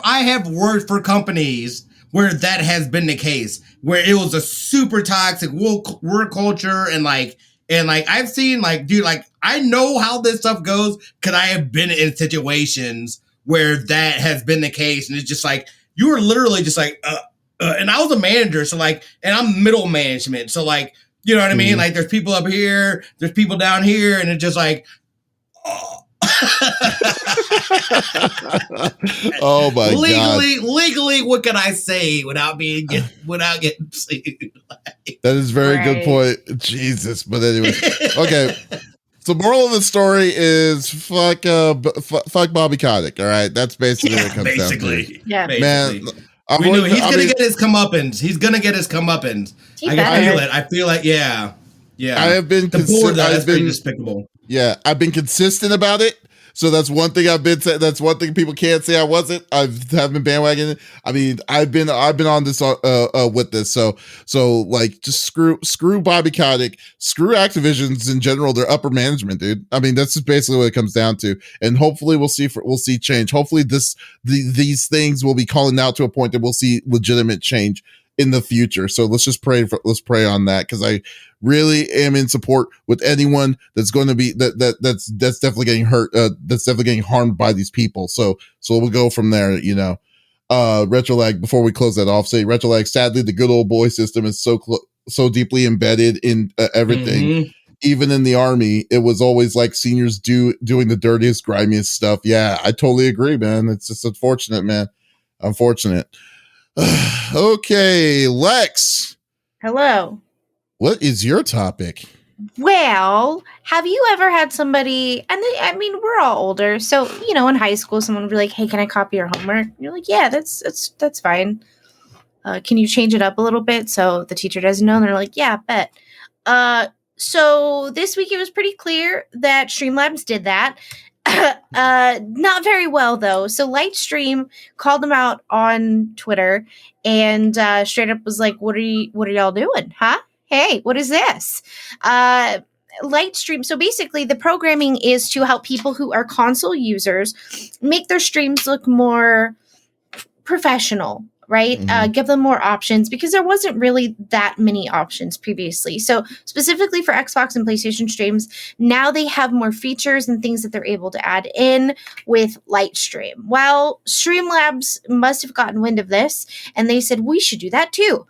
I have worked for companies where that has been the case, where it was a super toxic work culture and I've seen I know how this stuff goes because I have been in situations where that has been the case, and it's just like you were literally just like and I was a manager, so like, and I'm middle management, so like, you know what I mean? Like there's people up here, there's people down here, and it's just like, oh my god! Legally, what can I say without getting sued? That is very good point. Jesus, but anyway, okay. So, moral of the story is fuck Bobby Kotick. All right, that's basically what it comes down to. Yeah, man. We knew he's gonna get his comeuppance. He's gonna get his comeuppance. I can feel it. I feel like, yeah. I have been. That's pretty despicable. Yeah, I've been consistent about it. So that's one thing I've been saying. That's one thing people can't say I wasn't. I haven't been bandwagoning. I mean, I've been on this with this. So like, just screw Bobby Kotick, screw Activision's in general, their upper management, dude. I mean, that's just basically what it comes down to. And hopefully we'll see change. Hopefully these things will be calling out to a point that we'll see legitimate change in the future. So let's pray on that, because I really am in support with anyone that's going to be that's definitely getting hurt, that's definitely getting harmed by these people. So we'll go from there, Retrolag, before we close that off, say Retrolag, sadly, the good old boy system is so deeply embedded in everything. Mm-hmm. Even in the army, it was always like seniors doing the dirtiest, grimiest stuff. Yeah, I totally agree, man. It's just unfortunate, man. Unfortunate. Okay, Lex. Hello. What is your topic? Well, have you ever had somebody, and we're all older, so, in high school, someone would be like, hey, can I copy your homework? And you're like, yeah, that's fine. Can you change it up a little bit so the teacher doesn't know? And they're like, yeah, bet. So this week it was pretty clear that Streamlabs did that. Not very well, though. So Lightstream called them out on Twitter and straight up was like, what are y'all doing? Huh? Hey, what is this? Lightstream. So basically the programming is to help people who are console users make their streams look more professional. Right? Mm-hmm. Give them more options because there wasn't really that many options previously. So specifically for Xbox and PlayStation streams, now they have more features and things that they're able to add in with Lightstream. Well, Streamlabs must have gotten wind of this and they said, we should do that too.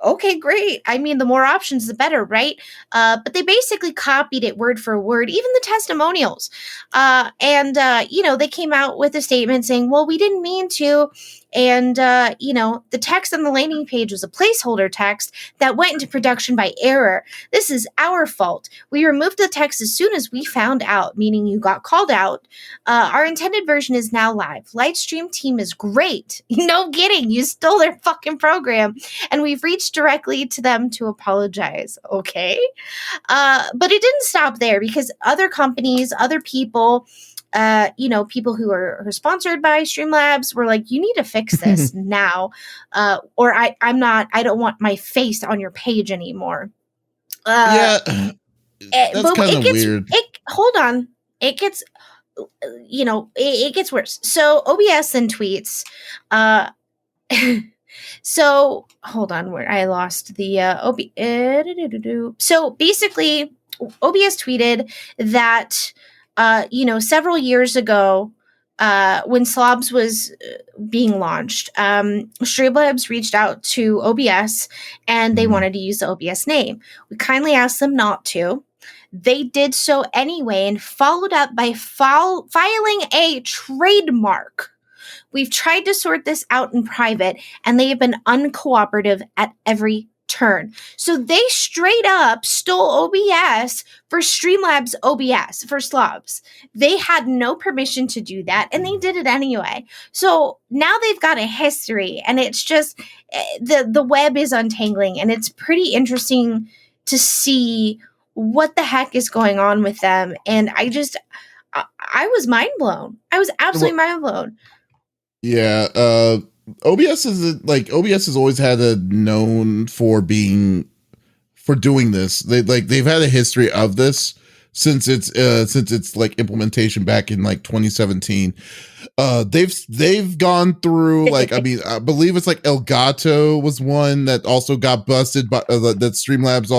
Okay, great. I mean, the more options, the better, right? But they basically copied it word for word, even the testimonials. And they came out with a statement saying, well, we didn't mean to. And, the text on the landing page was a placeholder text that went into production by error. This is our fault. We removed the text as soon as we found out, meaning you got called out. Our intended version is now live. Lightstream team is great. No kidding. You stole their fucking program. And we've reached directly to them to apologize. Okay. But it didn't stop there because other companies, other people, people who are sponsored by Streamlabs were like, you need to fix this now. Or I don't want my face on your page anymore. That's kind of weird. Hold on. It gets, it gets worse. So OBS then tweets, so hold on, where I lost the So basically OBS tweeted that several years ago, when Slobs was being launched, Streamlabs reached out to OBS and they wanted to use the OBS name. We kindly asked them not to. They did so anyway and followed up by filing a trademark. We've tried to sort this out in private and they have been uncooperative at every turn. So they straight up stole OBS for Streamlabs OBS for Slobs. They had no permission to do that and they did it anyway. So now they've got a history and it's just the web is untangling and it's pretty interesting to see what the heck is going on with them. And I was mind blown. I was absolutely mind blown. Yeah, OBS has always had a known for doing this. They've had a history of this since its like implementation back in like 2017. They've gone through I believe it's like Elgato was one that also got busted by that Streamlabs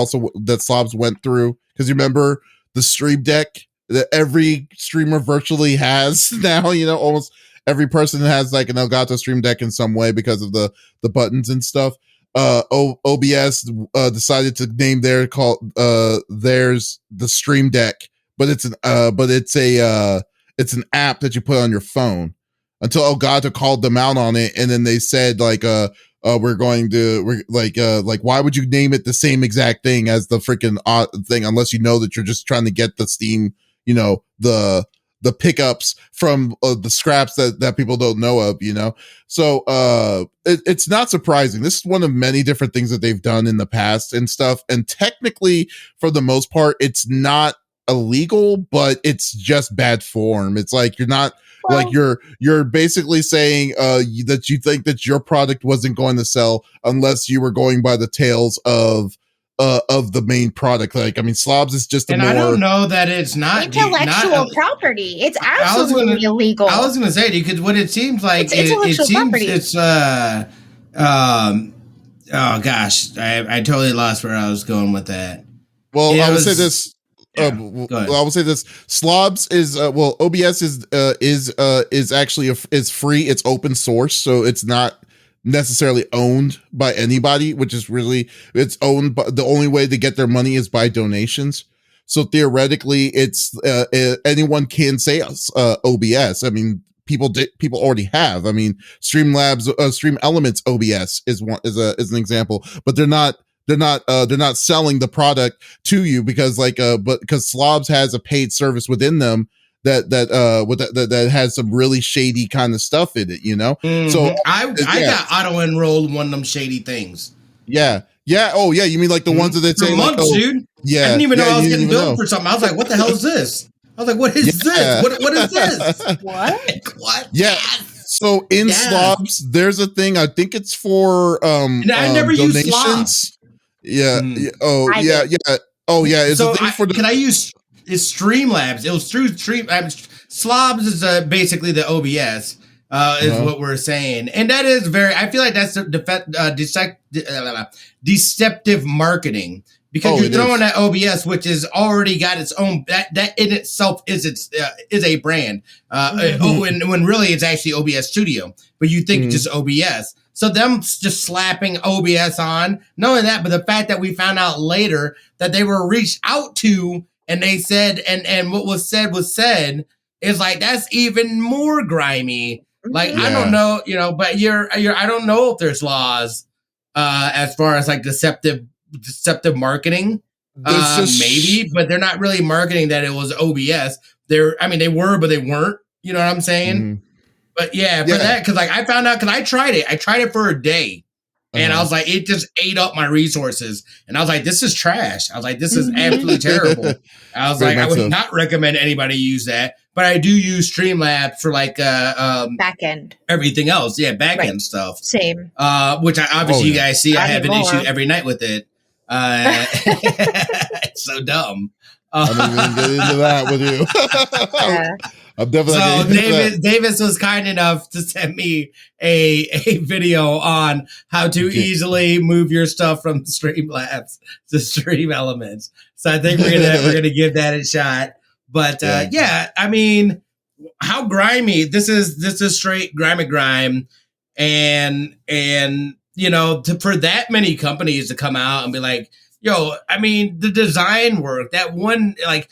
that Slobs went through, because you remember the Stream Deck that every streamer virtually has now. Almost every person has like an Elgato Stream Deck in some way because of the buttons and stuff. OBS decided to name theirs the Stream Deck, but it's an app that you put on your phone, until Elgato called them out on it, and then they said why would you name it the same exact thing as the freaking thing unless you know that you're just trying to get the Steam, the pickups from the scraps that people don't know of, So it's not surprising. This is one of many different things that they've done in the past and stuff. And technically, for the most part, it's not illegal, but it's just bad form. It's like you're not like you're basically saying that you think that your product wasn't going to sell unless you were going by the tails of the main product. Slobs is just I don't know that it's not intellectual property. It's absolutely illegal. I was going to say, because what it seems like, it's oh gosh, I totally lost where I was going with that. Well, I would say this. I will say this: Slobs is OBS is actually is free. It's open source, so it's not necessarily owned by anybody, which is really it's owned. But the only way to get their money is by donations. So theoretically, it's anyone can say OBS. I mean, people already have. I mean, Streamlabs, Stream Elements OBS is an example, but they're not selling the product to you because because Slobs has a paid service within them that has some really shady kind of stuff in it, you know. Mm-hmm. So I got auto enrolled one of them shady things. Yeah. Oh yeah, you mean like the ones that say months, dude? Yeah, I didn't even know I was getting billed for something. I was like, "What the hell is this?" I was like, "What is this? What is this? What? Yeah." So in Slobs, there's a thing. I think it's for I never use donations. Yeah. Oh yeah. Oh yeah. It's a thing for can I use Streamlabs? It was through Slobs is basically the OBS. Is what we're saying, and that is I feel like that's deceptive marketing because you're throwing that OBS, which is already got its own that in itself is a brand. When really it's actually OBS Studio, but you think it's just OBS. So them just slapping OBS on, not only that, but the fact that we found out later that they were reached out to, and they said, and what was said is like that's even more grimy. Like, I don't know, but I don't know if there's laws as far as like deceptive marketing. Maybe, but they're not really marketing that it was OBS. They were, but they weren't. You know what I'm saying? Mm-hmm. But that, because like I found out because I tried it for a day. And I was like, it just ate up my resources. And I was like, this is trash. I was like, this is absolutely terrible. I was like, I would not recommend anybody use that. But I do use Streamlabs for like back end. Everything else. Yeah, back end stuff. Same. Which you guys see, I have an issue every night with it. It's so dumb. I didn't even get into that with you. I'm definitely Davis was kind enough to send me a video on how to easily move your stuff from Streamlabs to Stream Elements. So I think we're gonna give that a shot. But I mean, how grimy this is straight grime, and for that many companies to come out and be like, yo, I mean, the design work, that one, like,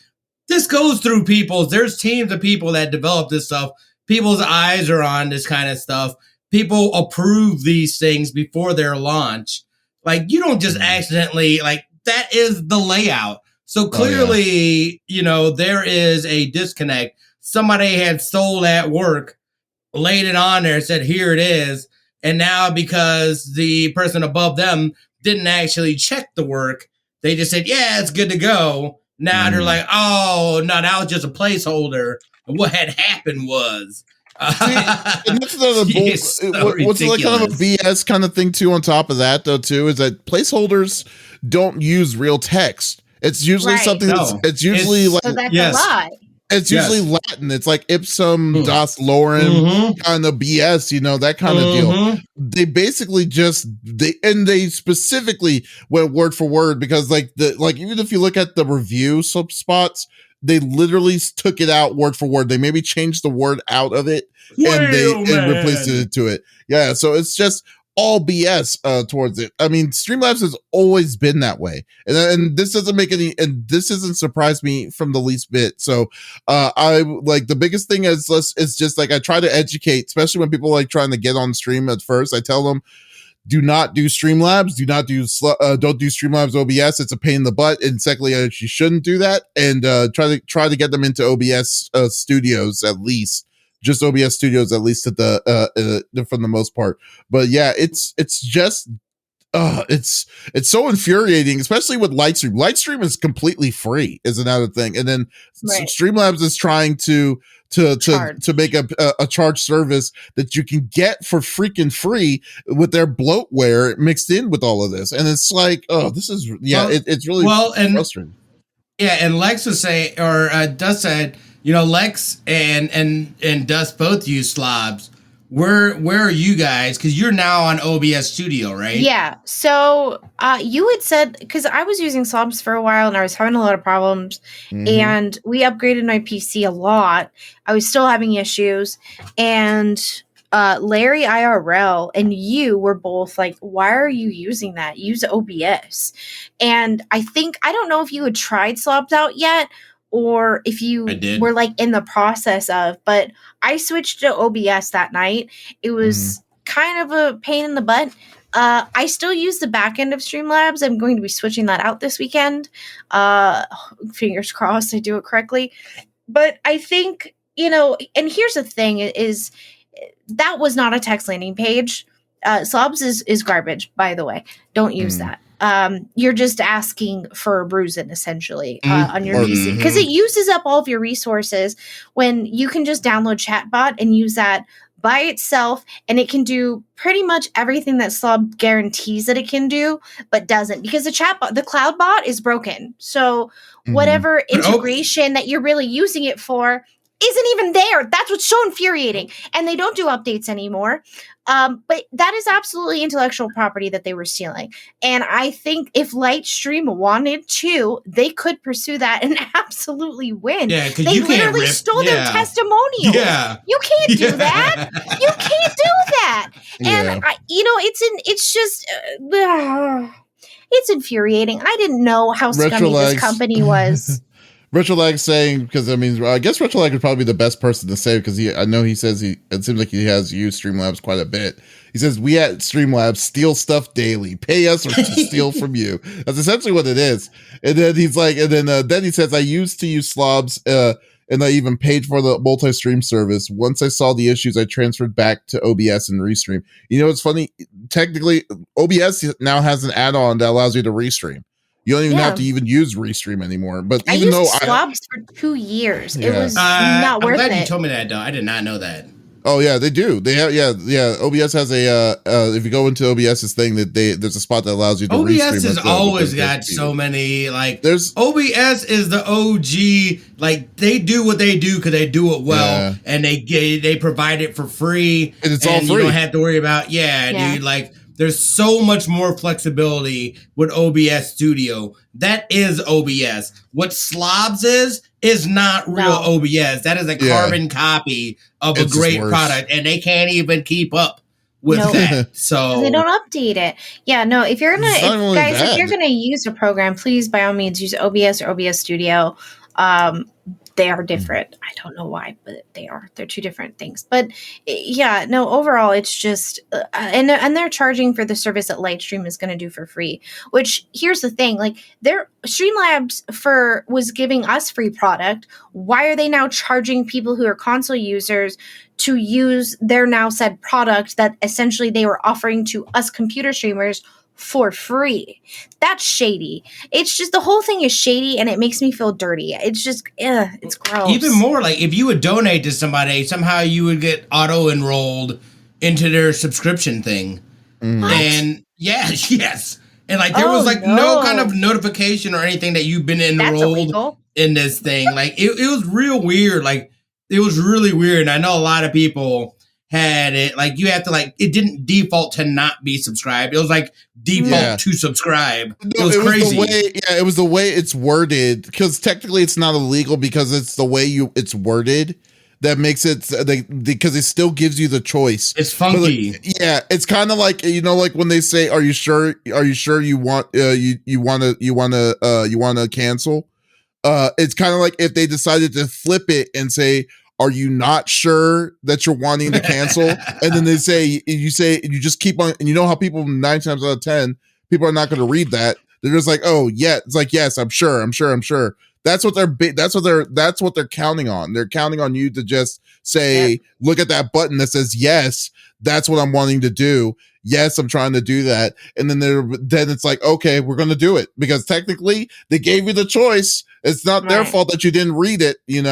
this goes through there's teams of people that develop this stuff. People's eyes are on this kind of stuff. People approve these things before their launch. Like, you don't just accidentally, like, that is the layout. So clearly, there is a disconnect. Somebody had stole that work, laid it on there, said, here it is. And now because the person above them didn't actually check the work, they just said, yeah, it's good to go. Now they're like, oh, no, that was just a placeholder. And what had happened was. What's like kind of a BS kind of thing, too, on top of that, though, too, is that placeholders don't use real text. It's usually something it's usually like. So that's a lie. It's usually Latin. It's like ipsum das lorem kind of BS, that kind of deal. They basically they specifically went word for word because even if you look at the review spots, they literally took it out word for word. They maybe changed the word out of it and replaced it to it. Yeah, so it's just all BS towards it. I mean, Streamlabs has always been that way, and this doesn't surprise me from the least bit. So, I like the biggest thing is just like I try to educate, especially when people like trying to get on stream at first. I tell them, do not do Streamlabs. Don't do Streamlabs OBS. It's a pain in the butt. And secondly, you shouldn't do that. And try to get them into OBS Studios at least. Just OBS Studios, at least at from the most part. But yeah, it's just it's so infuriating, especially with Lightstream. Lightstream is completely free, is another thing, and then Streamlabs is trying to make a charge service that you can get for freaking free with their bloatware mixed in with all of this, and it's like, oh, this is it's really frustrating. Yeah, and Lex was saying, or Dust said, Lex and Dust both use Slobs, where are you guys? Because you're now on OBS Studio, right? Yeah. So you had said, because I was using Slobs for a while and I was having a lot of problems, and we upgraded my PC a lot. I was still having issues, and Larry IRL and you were both like, why are you using that? Use OBS. And I don't know if you had tried Slobs out yet, or if you were like in the process of, but I switched to OBS that night. It was kind of a pain in the butt. I still use the back end of Streamlabs. I'm going to be switching that out this weekend. Fingers crossed I do it correctly. But I think, and here's the thing is that was not a text landing page. Slobs is garbage, by the way. Don't use that. You're just asking for a bruising essentially on your PC, because it uses up all of your resources when you can just download Chatbot and use that by itself, and it can do pretty much everything that Slob guarantees that it can do, but doesn't, because the cloud bot is broken. So whatever integration that you're really using it for isn't even there. That's what's so infuriating. And they don't do updates anymore. But that is absolutely intellectual property that they were stealing. And I think if Lightstream wanted to, they could pursue that and absolutely win. Yeah, because they literally stole their testimonial. Yeah. You can't do that. You can't do that. And it's infuriating. I didn't know how scummy this company was. Retrolag saying, because I guess Retrolag would probably be the best person to say, because I know he says it seems like he has used Streamlabs quite a bit. He says, we at Streamlabs steal stuff daily, pay us or to steal from you. That's essentially what it is. And then he's like, then he says, I used to use Slobs, and I even paid for the multi-stream service. Once I saw the issues, I transferred back to OBS and restream. It's funny. Technically, OBS now has an add-on that allows you to restream. You don't even have to even use Restream anymore. But I even used Slobs for 2 years. It was not worth it. I'm glad you told me that, though. I did not know that. Oh yeah, they do. They have OBS has a if you go into OBS's thing, there's a spot that allows you to OBS restream. OBS has always got so many there's OBS is the OG. Like, they do what they do because they do it well, and they provide it for free, and it's all free. You don't have to worry about dude. Like, there's so much more flexibility with OBS Studio. That is OBS. What Slobs is not real OBS. That is a carbon copy of a great product, and they can't even keep up with that. So they don't update it. Yeah, no. If you're gonna use a program, please by all means use OBS or OBS Studio. They are different. I don't know why, but they are. They're two different things. But yeah, no, overall, it's just, and they're charging for the service that Lightstream is going to do for free, which here's the thing, like their Streamlabs was giving us free product. Why are they now charging people who are console users to use their now said product that essentially they were offering to us computer streamers for free? That's shady. It's just, the whole thing is shady, and it makes me feel dirty. It's just, it's gross. Even more, like, if you would donate to somebody, somehow you would get auto enrolled into their subscription thing. What? And yes, and like there was no kind of notification or anything that you've been enrolled in this thing. Like it was real weird. Like, it was really weird. And I know a lot of people had it, like, you have to, like, it didn't default to not be subscribed. It was like default to subscribe. It was crazy. It was the way it's worded, because technically it's not illegal, because it's the way it's worded that makes it, because it still gives you the choice. It's funky. It's kind of like, like when they say, are you sure you want to cancel? It's kind of like if they decided to flip it and say, are you not sure that you're wanting to cancel? And then you just keep on, and you know how people 9 times out of 10, people are not going to read that. They're just like, oh yeah, it's like, yes, I'm sure. That's what they're counting on. They're counting on you to just say, look at that button that says, yes, that's what I'm wanting to do. Yes, I'm trying to do that. And then it's like, okay, we're going to do it, because technically they gave you the choice. It's not their fault that you didn't read it, and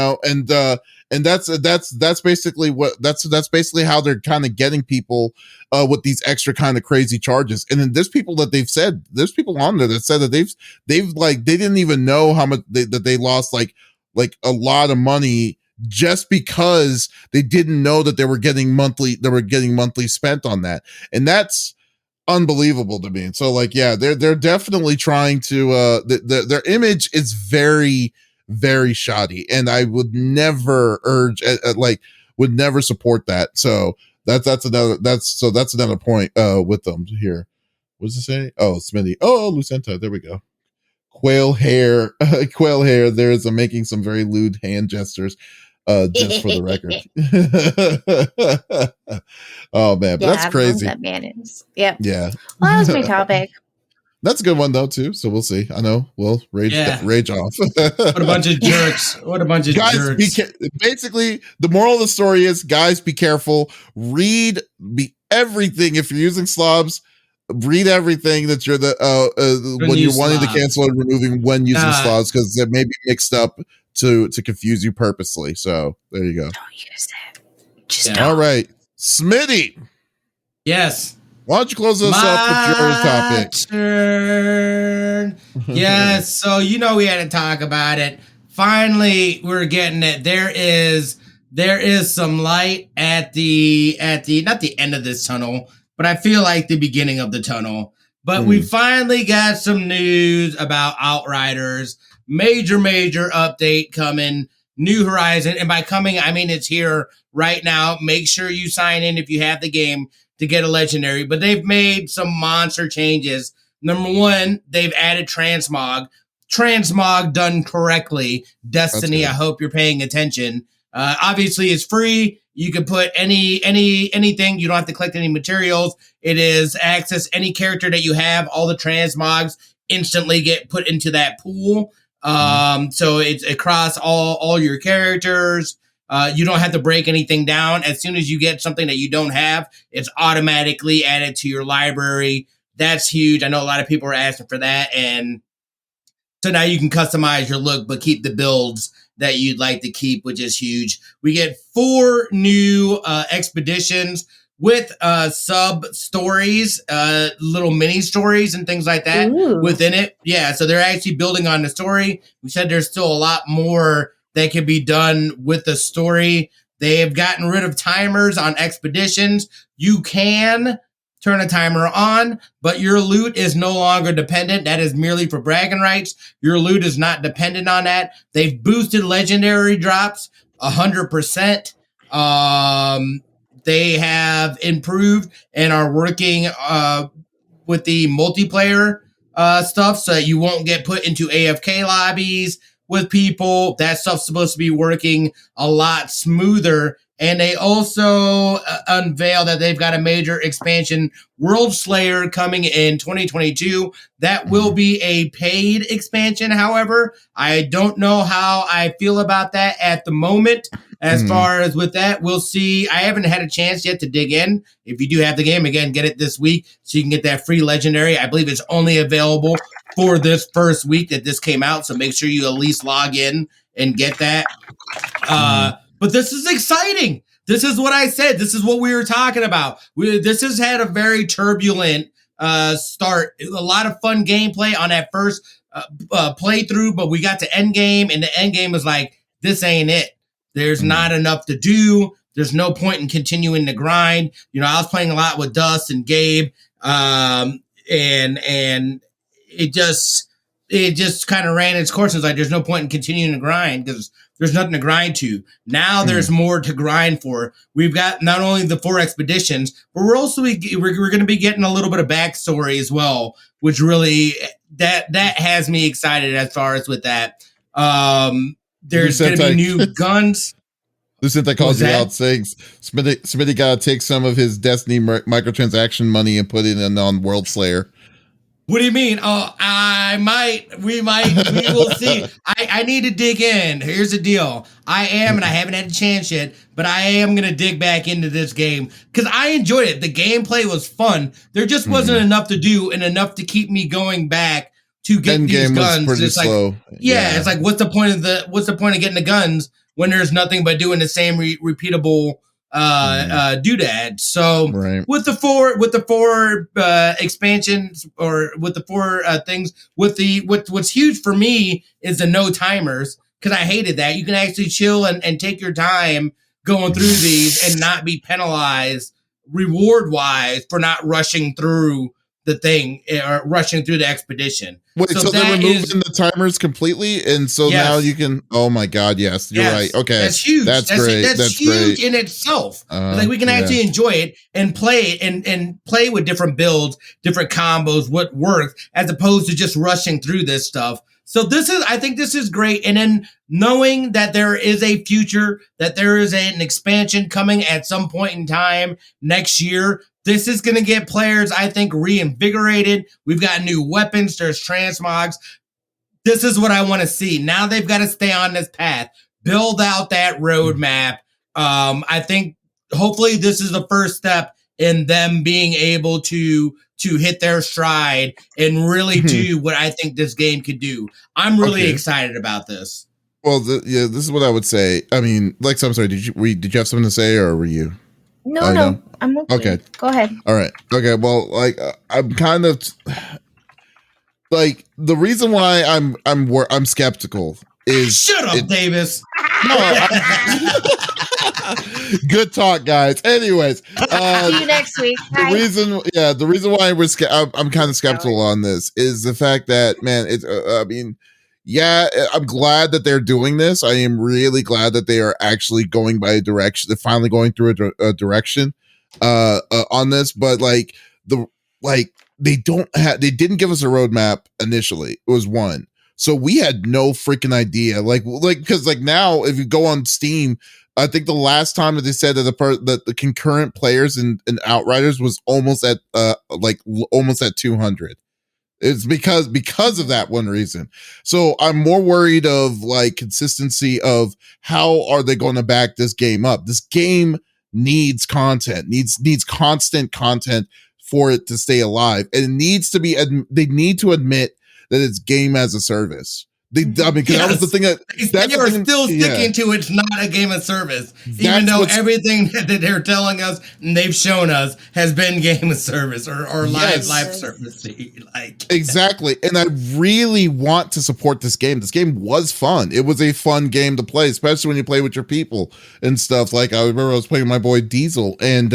that's basically that's basically how they're kind of getting people with these extra kind of crazy charges. And then there's people on there that said that they didn't even know how much that they lost like a lot of money just because they didn't know that they were getting monthly spent on that. And that's unbelievable to me. And so like, yeah, they're definitely trying to, their image is very, very shoddy. And I would never would never support that. So that's another point, with them here. What does it say? Oh, Smitty. Oh, Lucenta. There we go. Quail hair. There's making some very lewd hand gestures, just for the record. Oh man, but that's crazy. That man is. Yep. Yeah. Well, that was my topic. That's a good one though too. So we'll see. I know we'll rage off. What a bunch of jerks! What a bunch of jerks! Basically, the moral of the story is, guys, be careful. Read everything. If you're using slobs, read everything that you're when you're wanting to cancel and removing when using slobs, because they may be mixed up to confuse you purposely. So there you go. Don't use it. Just don't. All right, Smitty. Yes. Why don't you close us up with your topic? Turn. Yes. So we had to talk about it. Finally, we're getting it. There is some light at the not the end of this tunnel, but I feel like the beginning of the tunnel. But we finally got some news about Outriders. Major update coming. New Horizon. And by coming, I mean it's here right now. Make sure you sign in if you have the game to get a legendary. But they've made some monster changes. Number one, they've added transmog. Transmog done correctly. Destiny, I hope you're paying attention. Obviously, it's free. You can put anything. You don't have to collect any materials. It is access any character that you have. All the transmogs instantly get put into that pool. So it's across all your characters. You don't have to break anything down. As soon as you get something that you don't have, it's automatically added to your library. That's huge. I know a lot of people are asking for that. And so now you can customize your look, but keep the builds that you'd like to keep, which is huge. We get 4 new expeditions with sub stories, little mini stories and things like that within it. Yeah, so they're actually building on the story. We said there's still a lot more that can be done with the story. They have gotten rid of timers on expeditions. You can turn a timer on, but your loot is no longer dependent. That is merely for bragging rights. Your loot is not dependent on that. They've boosted legendary drops 100%. They have improved and are working with the multiplayer stuff so that you won't get put into AFK lobbies with people. That stuff's supposed to be working a lot smoother. And they also unveil that they've got a major expansion, World Slayer, coming in 2022. That will be a paid expansion. However, I don't know how I feel about that at the moment. As far as with that, we'll see. I haven't had a chance yet to dig in. If you do have the game, again, get it this week so you can get that free legendary. I believe it's only available for this first week that this came out. So make sure you at least log in and get that. But this is exciting. This is what I said. This is what we were talking about. This has had a very turbulent start. A lot of fun gameplay on that first playthrough, but we got to endgame, and the endgame was like, this ain't it. There's not enough to do. There's no point in continuing the grind. I was playing a lot with Dust and Gabe, and it just kind of ran its course. It's like there's no point in continuing to grind because there's nothing to grind to. Now there's more to grind for. We've got not only the 4 expeditions, but we're going to be getting a little bit of backstory as well, which really that has me excited as far as with that. There's going to be new guns. Lucenta calls you out, saying Smitty got to take some of his Destiny microtransaction money and put it in on World Slayer. What do you mean? Oh, we will see. I need to dig in. Here's the deal. I haven't had a chance yet, but I am going to dig back into this game because I enjoyed it. The gameplay was fun. There just wasn't enough to do and enough to keep me going back to get these guns. Was pretty slow. Yeah, it's like, what's the point of getting the guns when there's nothing but doing the same repeatable doodad. So with the four expansions, or with the 4 things, what's huge for me is the no timers, because I hated that. You can actually chill and take your time going through these and not be penalized reward-wise for not rushing through the thing or rushing through the expedition. Wait, so they're removing the timers completely, and so now you can. Oh my God! Yes, you're right. Okay, that's huge. That's great. That's huge in itself. Like we can actually enjoy it and play and play with different builds, different combos, what works, as opposed to just rushing through this stuff. So I think this is great. And then knowing that there is a future, that there is an expansion coming at some point in time next year. This is going to get players, I think, reinvigorated. We've got new weapons. There's transmogs. This is what I want to see. Now they've got to stay on this path, build out that roadmap. I think hopefully this is the first step in them being able to hit their stride and really do what I think this game could do. I'm really excited about this. Well, this is what I would say. I mean, Lex, I'm sorry. Did you have something to say, or were you? No, I'm okay. Okay. Go ahead. All right. Okay. Well, like I'm kind of like the reason why I'm skeptical is shut up, Davis. No, good talk, guys. Anyways, see you next week. The reason why I'm kind of skeptical on this is the fact that, man, it's I mean. Yeah, I'm glad that they're doing this. I am really glad that they are actually going by a direction. They're finally going through a direction on this. But they didn't give us a roadmap initially. It was one, so we had no freaking idea. Because now if you go on Steam, I think the last time that they said that the concurrent players in Outriders was almost at 200. It's because of that one reason. So I'm more worried of consistency of how are they going to back this game up. This game needs content, needs constant content for it to stay alive. And it needs to be, they need to admit that it's game as a service. That was the thing they are still sticking to it's not a game of service, even though everything that they're telling us and they've shown us has been game of service or live service. Exactly, and I really want to support this game. This game was fun. It was a fun game to play, especially when you play with your people and stuff. Like I remember I was playing with my boy Diesel, and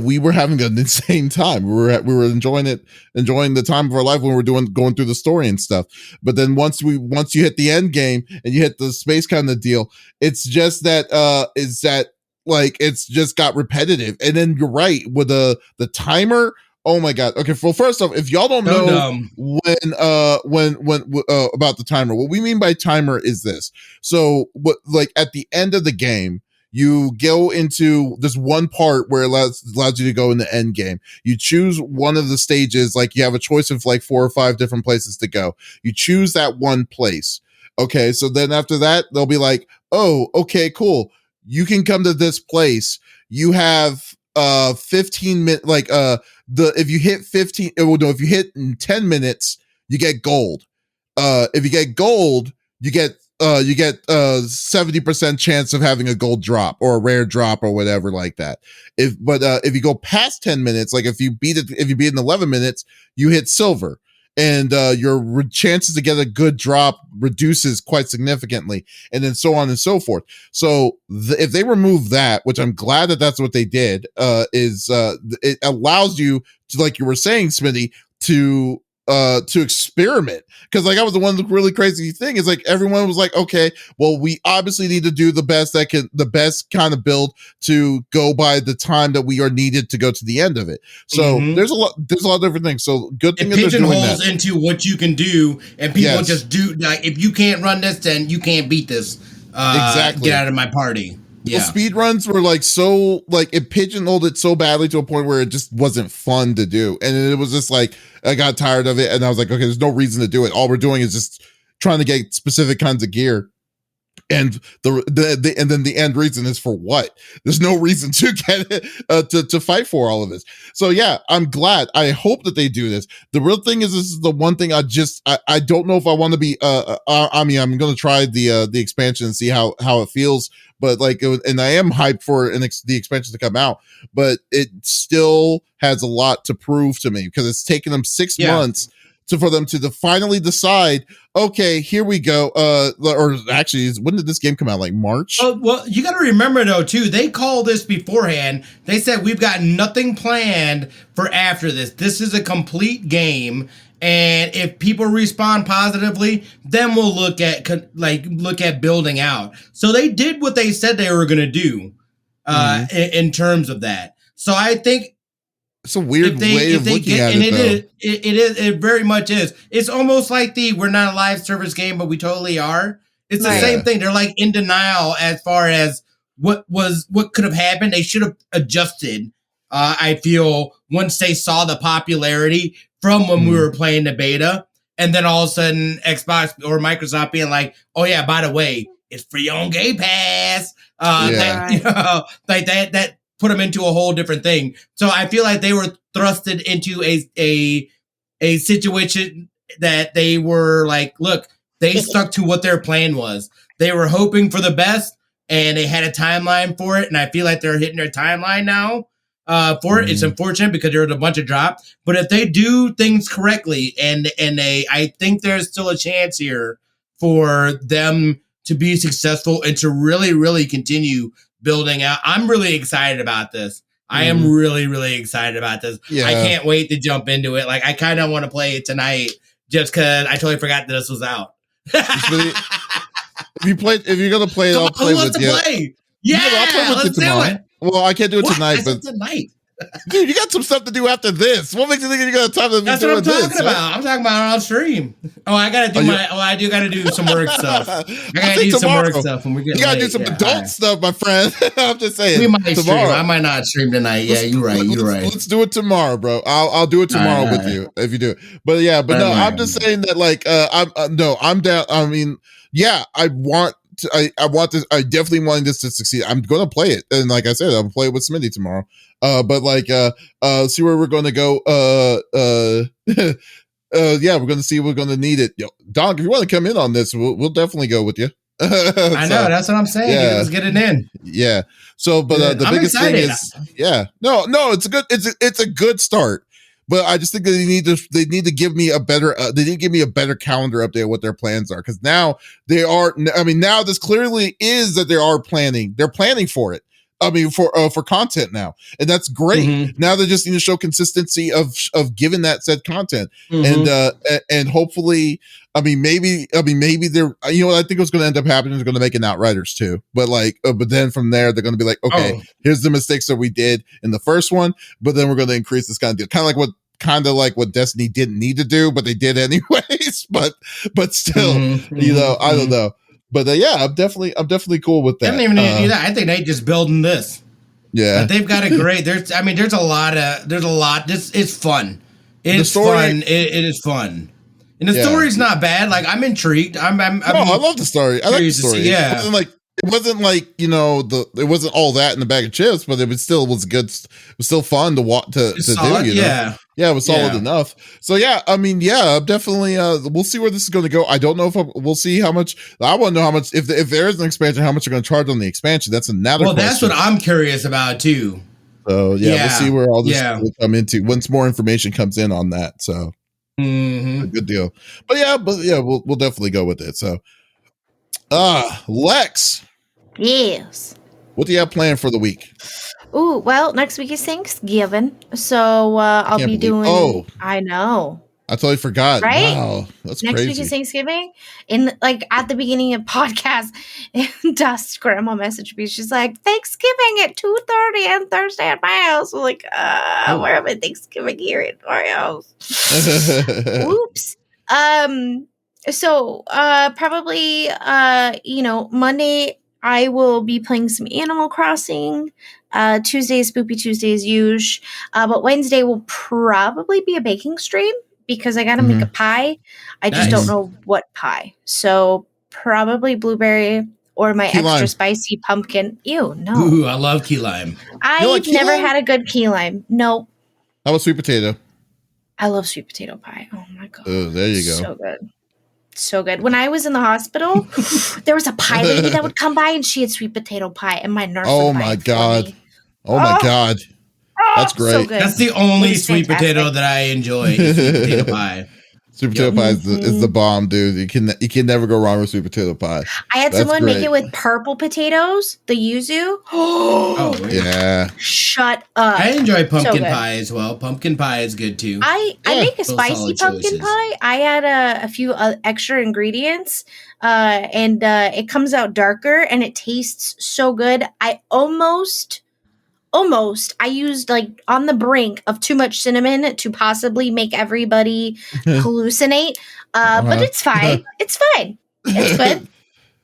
we were having an insane time. We were enjoying the time of our life when we were going through the story and stuff. But then once you hit the end game and you hit the space kind of deal, it's just that it's just got repetitive. And then you're right with the timer. Oh my God. Okay. Well, first off, if y'all don't know when about the timer, what we mean by timer is this. So at the end of the game, you go into this one part where it allows you to go in the end game. You choose one of the stages, you have a choice of 4 or 5 different places to go. You choose that one place. Okay, so then after that, they'll be like, oh, okay, cool. You can come to this place. You have 15 minutes, if you hit 15, if you hit in 10 minutes, you get gold. If you get gold, you get 70% chance of having a gold drop or a rare drop or whatever like that. If you go past 10 minutes, if you beat it in 11 minutes, you hit silver, and your chances to get a good drop reduces quite significantly, and then so on and so forth. So if they remove that, which I'm glad that that's what they did, it allows you to, like you were saying, Smitty, to experiment. Because I was the one, the really crazy thing is everyone was like, okay, well, we obviously need to do the best kind of build to go by the time that we are needed to go to the end of it. So there's a lot of different things. So good thing it pigeonholes into what you can do, and people just do if you can't run this, then you can't beat this. Exactly. Get out of my party. Yeah. Well, speed runs were it pigeonholed it so badly to a point where it just wasn't fun to do. And it was just I got tired of it, and I was like, okay, there's no reason to do it. All we're doing is just trying to get specific kinds of gear. And and then the end reason is for what? There's no reason to get it to fight for all of this. So yeah, I'm glad. I hope that they do this. The real thing is, this is the one thing I don't know if I want to be. I'm going to try the expansion and see how it feels. But and I am hyped for the expansion to come out. But it still has a lot to prove to me, because it's taken them 6 months for them to finally decide, okay, here we go. Or actually, when did this game come out? Like March? Well, you got to remember though, too, they called this beforehand. They said, we've got nothing planned for after this. This is a complete game. And if people respond positively, then we'll look at building out. So they did what they said they were going to do in terms of that. So I think it's a weird way of looking at it. It very much is. It's almost like we're not a live service game, but we totally are. It's the same thing. They're like in denial as far as what could have happened. They should have adjusted. I feel once they saw the popularity from when we were playing the beta, and then all of a sudden Xbox or Microsoft being like, "Oh yeah, by the way, it's free on Game Pass." That put them into a whole different thing. So I feel like they were thrusted into a situation that they were like, look, they stuck to what their plan was. They were hoping for the best, and they had a timeline for it. And I feel like they're hitting their timeline now. For it. It's unfortunate because there was a bunch of drop, but if they do things correctly I think there's still a chance here for them to be successful and to really, really continue building out. I'm really excited about this. I am really, really excited about this. Yeah. I can't wait to jump into it. Like I kind of want to play it tonight just because I totally forgot that this was out. If you're going to play it, I'll play with you. Play? Yeah, I'll play with you tomorrow. Well, I can't do it tonight, but tonight. Dude, you got some stuff to do after this. What makes you think you got time to be That's doing what I'm talking about. I'm talking about on stream. Oh, I gotta do I do gotta do some work stuff. I gotta do some work stuff when we get. You gotta do some adult stuff, my friend. I'm just saying. We might stream. I might not stream tonight. Yeah, you're right. Let's do it tomorrow, bro. I'll do it tomorrow with you if you do it. But yeah, no, I'm just saying that like I'm down. I mean, yeah, I want this. I definitely want this to succeed. I'm going to play it, and like I said, I'll play it with Smitty tomorrow. But like, see where we're going to go. Yeah, we're going to see. We're going to need it. Yo, Donk, if you want to come in on this, we'll definitely go with you. I know. That's what I'm saying. Yeah. Let's get it in. Yeah. So, but the biggest thing is, no, it's a good start. But I just think that they need to give me a better calendar update of what their plans are, because now they are. I mean, now this clearly is that they are planning. They're planning for it. I mean, for content now, and that's great. Mm-hmm. Now they just need to show consistency of giving that said content, and hopefully, maybe they're. You know what I think what's going to end up happening is going to make an Outriders too. But but then from there they're going to be like, okay, here's the mistakes that we did in the first one, but then we're going to increase this kind of deal, kind of like what Destiny didn't need to do, but they did anyways. But still, I don't know. But yeah, I'm definitely cool with that. I don't even need to do that. I think they just building this. Yeah, but they've got a great. There's a lot. This is fun. It's fun. It is fun, and the story's not bad. Like I'm intrigued. I love the story. I like the story. Yeah, it wasn't like it wasn't all that in the bag of chips, but it still was good. It was still fun to watch to solid, do. Yeah, it was solid enough. So yeah, definitely. We'll see where this is going to go. I don't know if we'll see how much. I want to know how much if there is an expansion, how much they're going to charge on the expansion. That's another. Well, that's what I'm curious about too. So we'll see where all this will come into once more information comes in on that. So a good deal. But we'll definitely go with it. So, Lex. Yes. What do you have planned for the week? Ooh, well, next week is Thanksgiving, so I'll be doing. Oh, I know. I totally forgot. Right? Wow, that's next crazy. Week is Thanksgiving, and at the beginning of podcast, Dust Grandma messaged me. She's like, "Thanksgiving at 2:30 on Thursday at my house." I'm like, where am I Thanksgiving here at my house? Oops. So probably Monday I will be playing some Animal Crossing. Tuesday is Spoopy Tuesday as usual. But Wednesday will probably be a baking stream because I got to make a pie. I just don't know what pie. So probably blueberry or my key extra lime. Spicy pumpkin. Ew, no. Ooh, I love key lime. I've never had a good key lime. No. How about sweet potato? I love sweet potato pie. Oh my God. Oh, there you go. So good. So good. When I was in the hospital, there was a pie lady that would come by and she had sweet potato pie, and my nurse. Oh my God! Oh my God! That's great. So good. That's the only sweet potato that I enjoy. Is sweet potato pie. Sweet potato pie is the bomb, dude. You can never go wrong with sweet potato pie. I had someone make it with purple potatoes, the yuzu. Oh, yeah. Shut up. I enjoy pumpkin pie as well. Pumpkin pie is good too. I make a spicy pumpkin pie. I add a few extra ingredients, and it comes out darker, and it tastes so good. I almost I used like on the brink of too much cinnamon to possibly make everybody hallucinate. But it's fine. It's fine. It's good.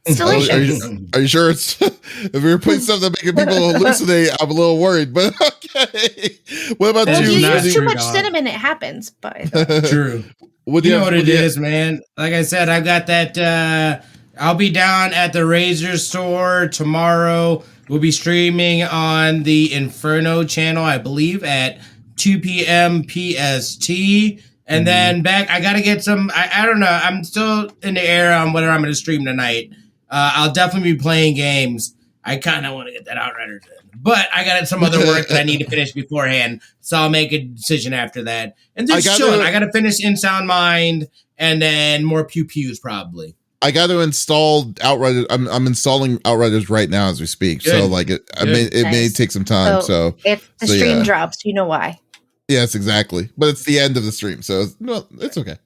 It's delicious. Are you sure it's if you're putting stuff that making people hallucinate, I'm a little worried, but okay. What about you? If you use too much cinnamon, it happens. But true. You know what it is, man. Like I said, I've got that I'll be down at the Razer store tomorrow. We'll be streaming on the Inferno channel, I believe, at 2 p.m. PST. And then back, I got to get some, I don't know, I'm still in the air on whether I'm going to stream tonight. I'll definitely be playing games. I kind of want to get that Outriders in. But I got some other work that I need to finish beforehand, so I'll make a decision after that. And just chilling. I got to finish In Sound Mind and then more Pew Pews probably. I got to install Outriders. I'm installing Outriders right now as we speak. Good. So like it may take some time. So if the stream drops, you know why. Yes, exactly. But it's the end of the stream, so it's okay.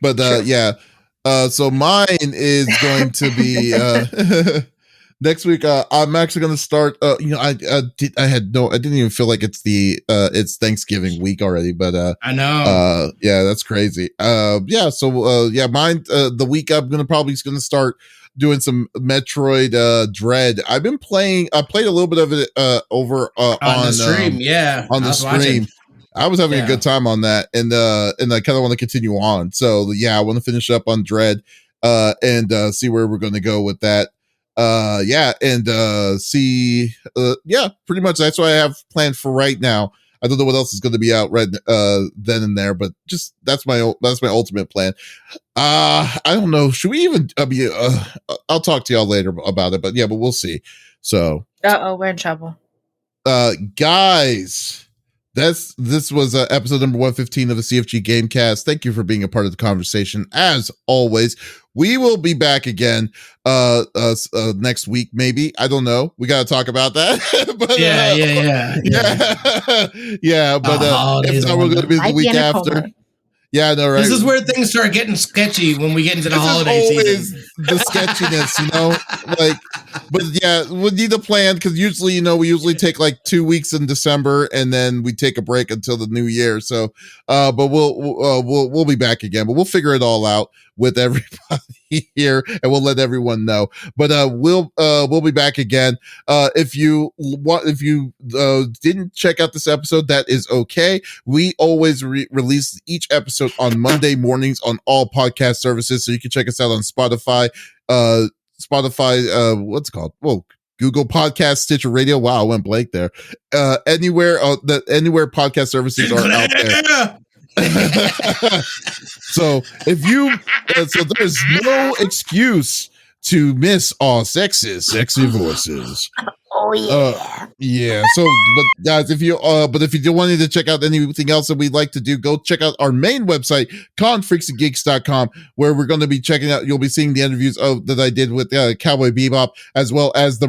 But yeah. So mine is going to be next week. I'm actually going to start. I didn't even feel like it's Thanksgiving week already, but I know. Yeah, that's crazy. Yeah. So mine. The week I'm going to start doing some Metroid Dread. I've been playing. I played a little bit of it over on the stream. On the stream. Watching. I was having a good time on that, and I kind of want to continue on. So yeah, I want to finish up on Dread, and see where we're going to go with that. Pretty much that's what I have planned for right now. I don't know what else is going to be out right then and there, but just that's my ultimate plan. I don't know. Should we even? I'll talk to y'all later about it, but we'll see. So, we're in trouble, guys. This was episode number 115 of the CFG GameCast. Thank you for being a part of the conversation. As always, we will be back again next week, maybe. I don't know. We got to talk about that. But, yeah. But if not, we're going to be the week after. Yeah, I know, right? This is where things start getting sketchy when we get into the holiday season. The sketchiness, but yeah, we need a plan because usually, we take like 2 weeks in December and then we take a break until the new year. So, but we'll be back again, but we'll figure it all out with everybody here and we'll let everyone know. But we'll be back again. If you didn't check out this episode, that is okay. We always release each episode on Monday mornings on all podcast services, so you can check us out on Spotify, what's it called? Well, Google Podcast, Stitcher Radio. Wow, I went blank there. Anywhere podcast services are out there. So if you, so there's no excuse to miss our sexy voices. Oh yeah. Yeah. So, but guys, if you do want to check out anything else that we'd like to do, go check out our main website, confreaksandgeeks.com, where we're going to be checking out. You'll be seeing the interviews that I did with Cowboy Bebop, as well as the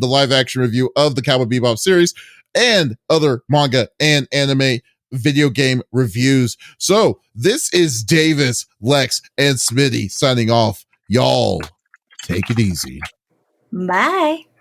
live action review of the Cowboy Bebop series and other manga and anime video game reviews. So this is Davis, Lex, and Smitty signing off. Y'all take it easy. Bye.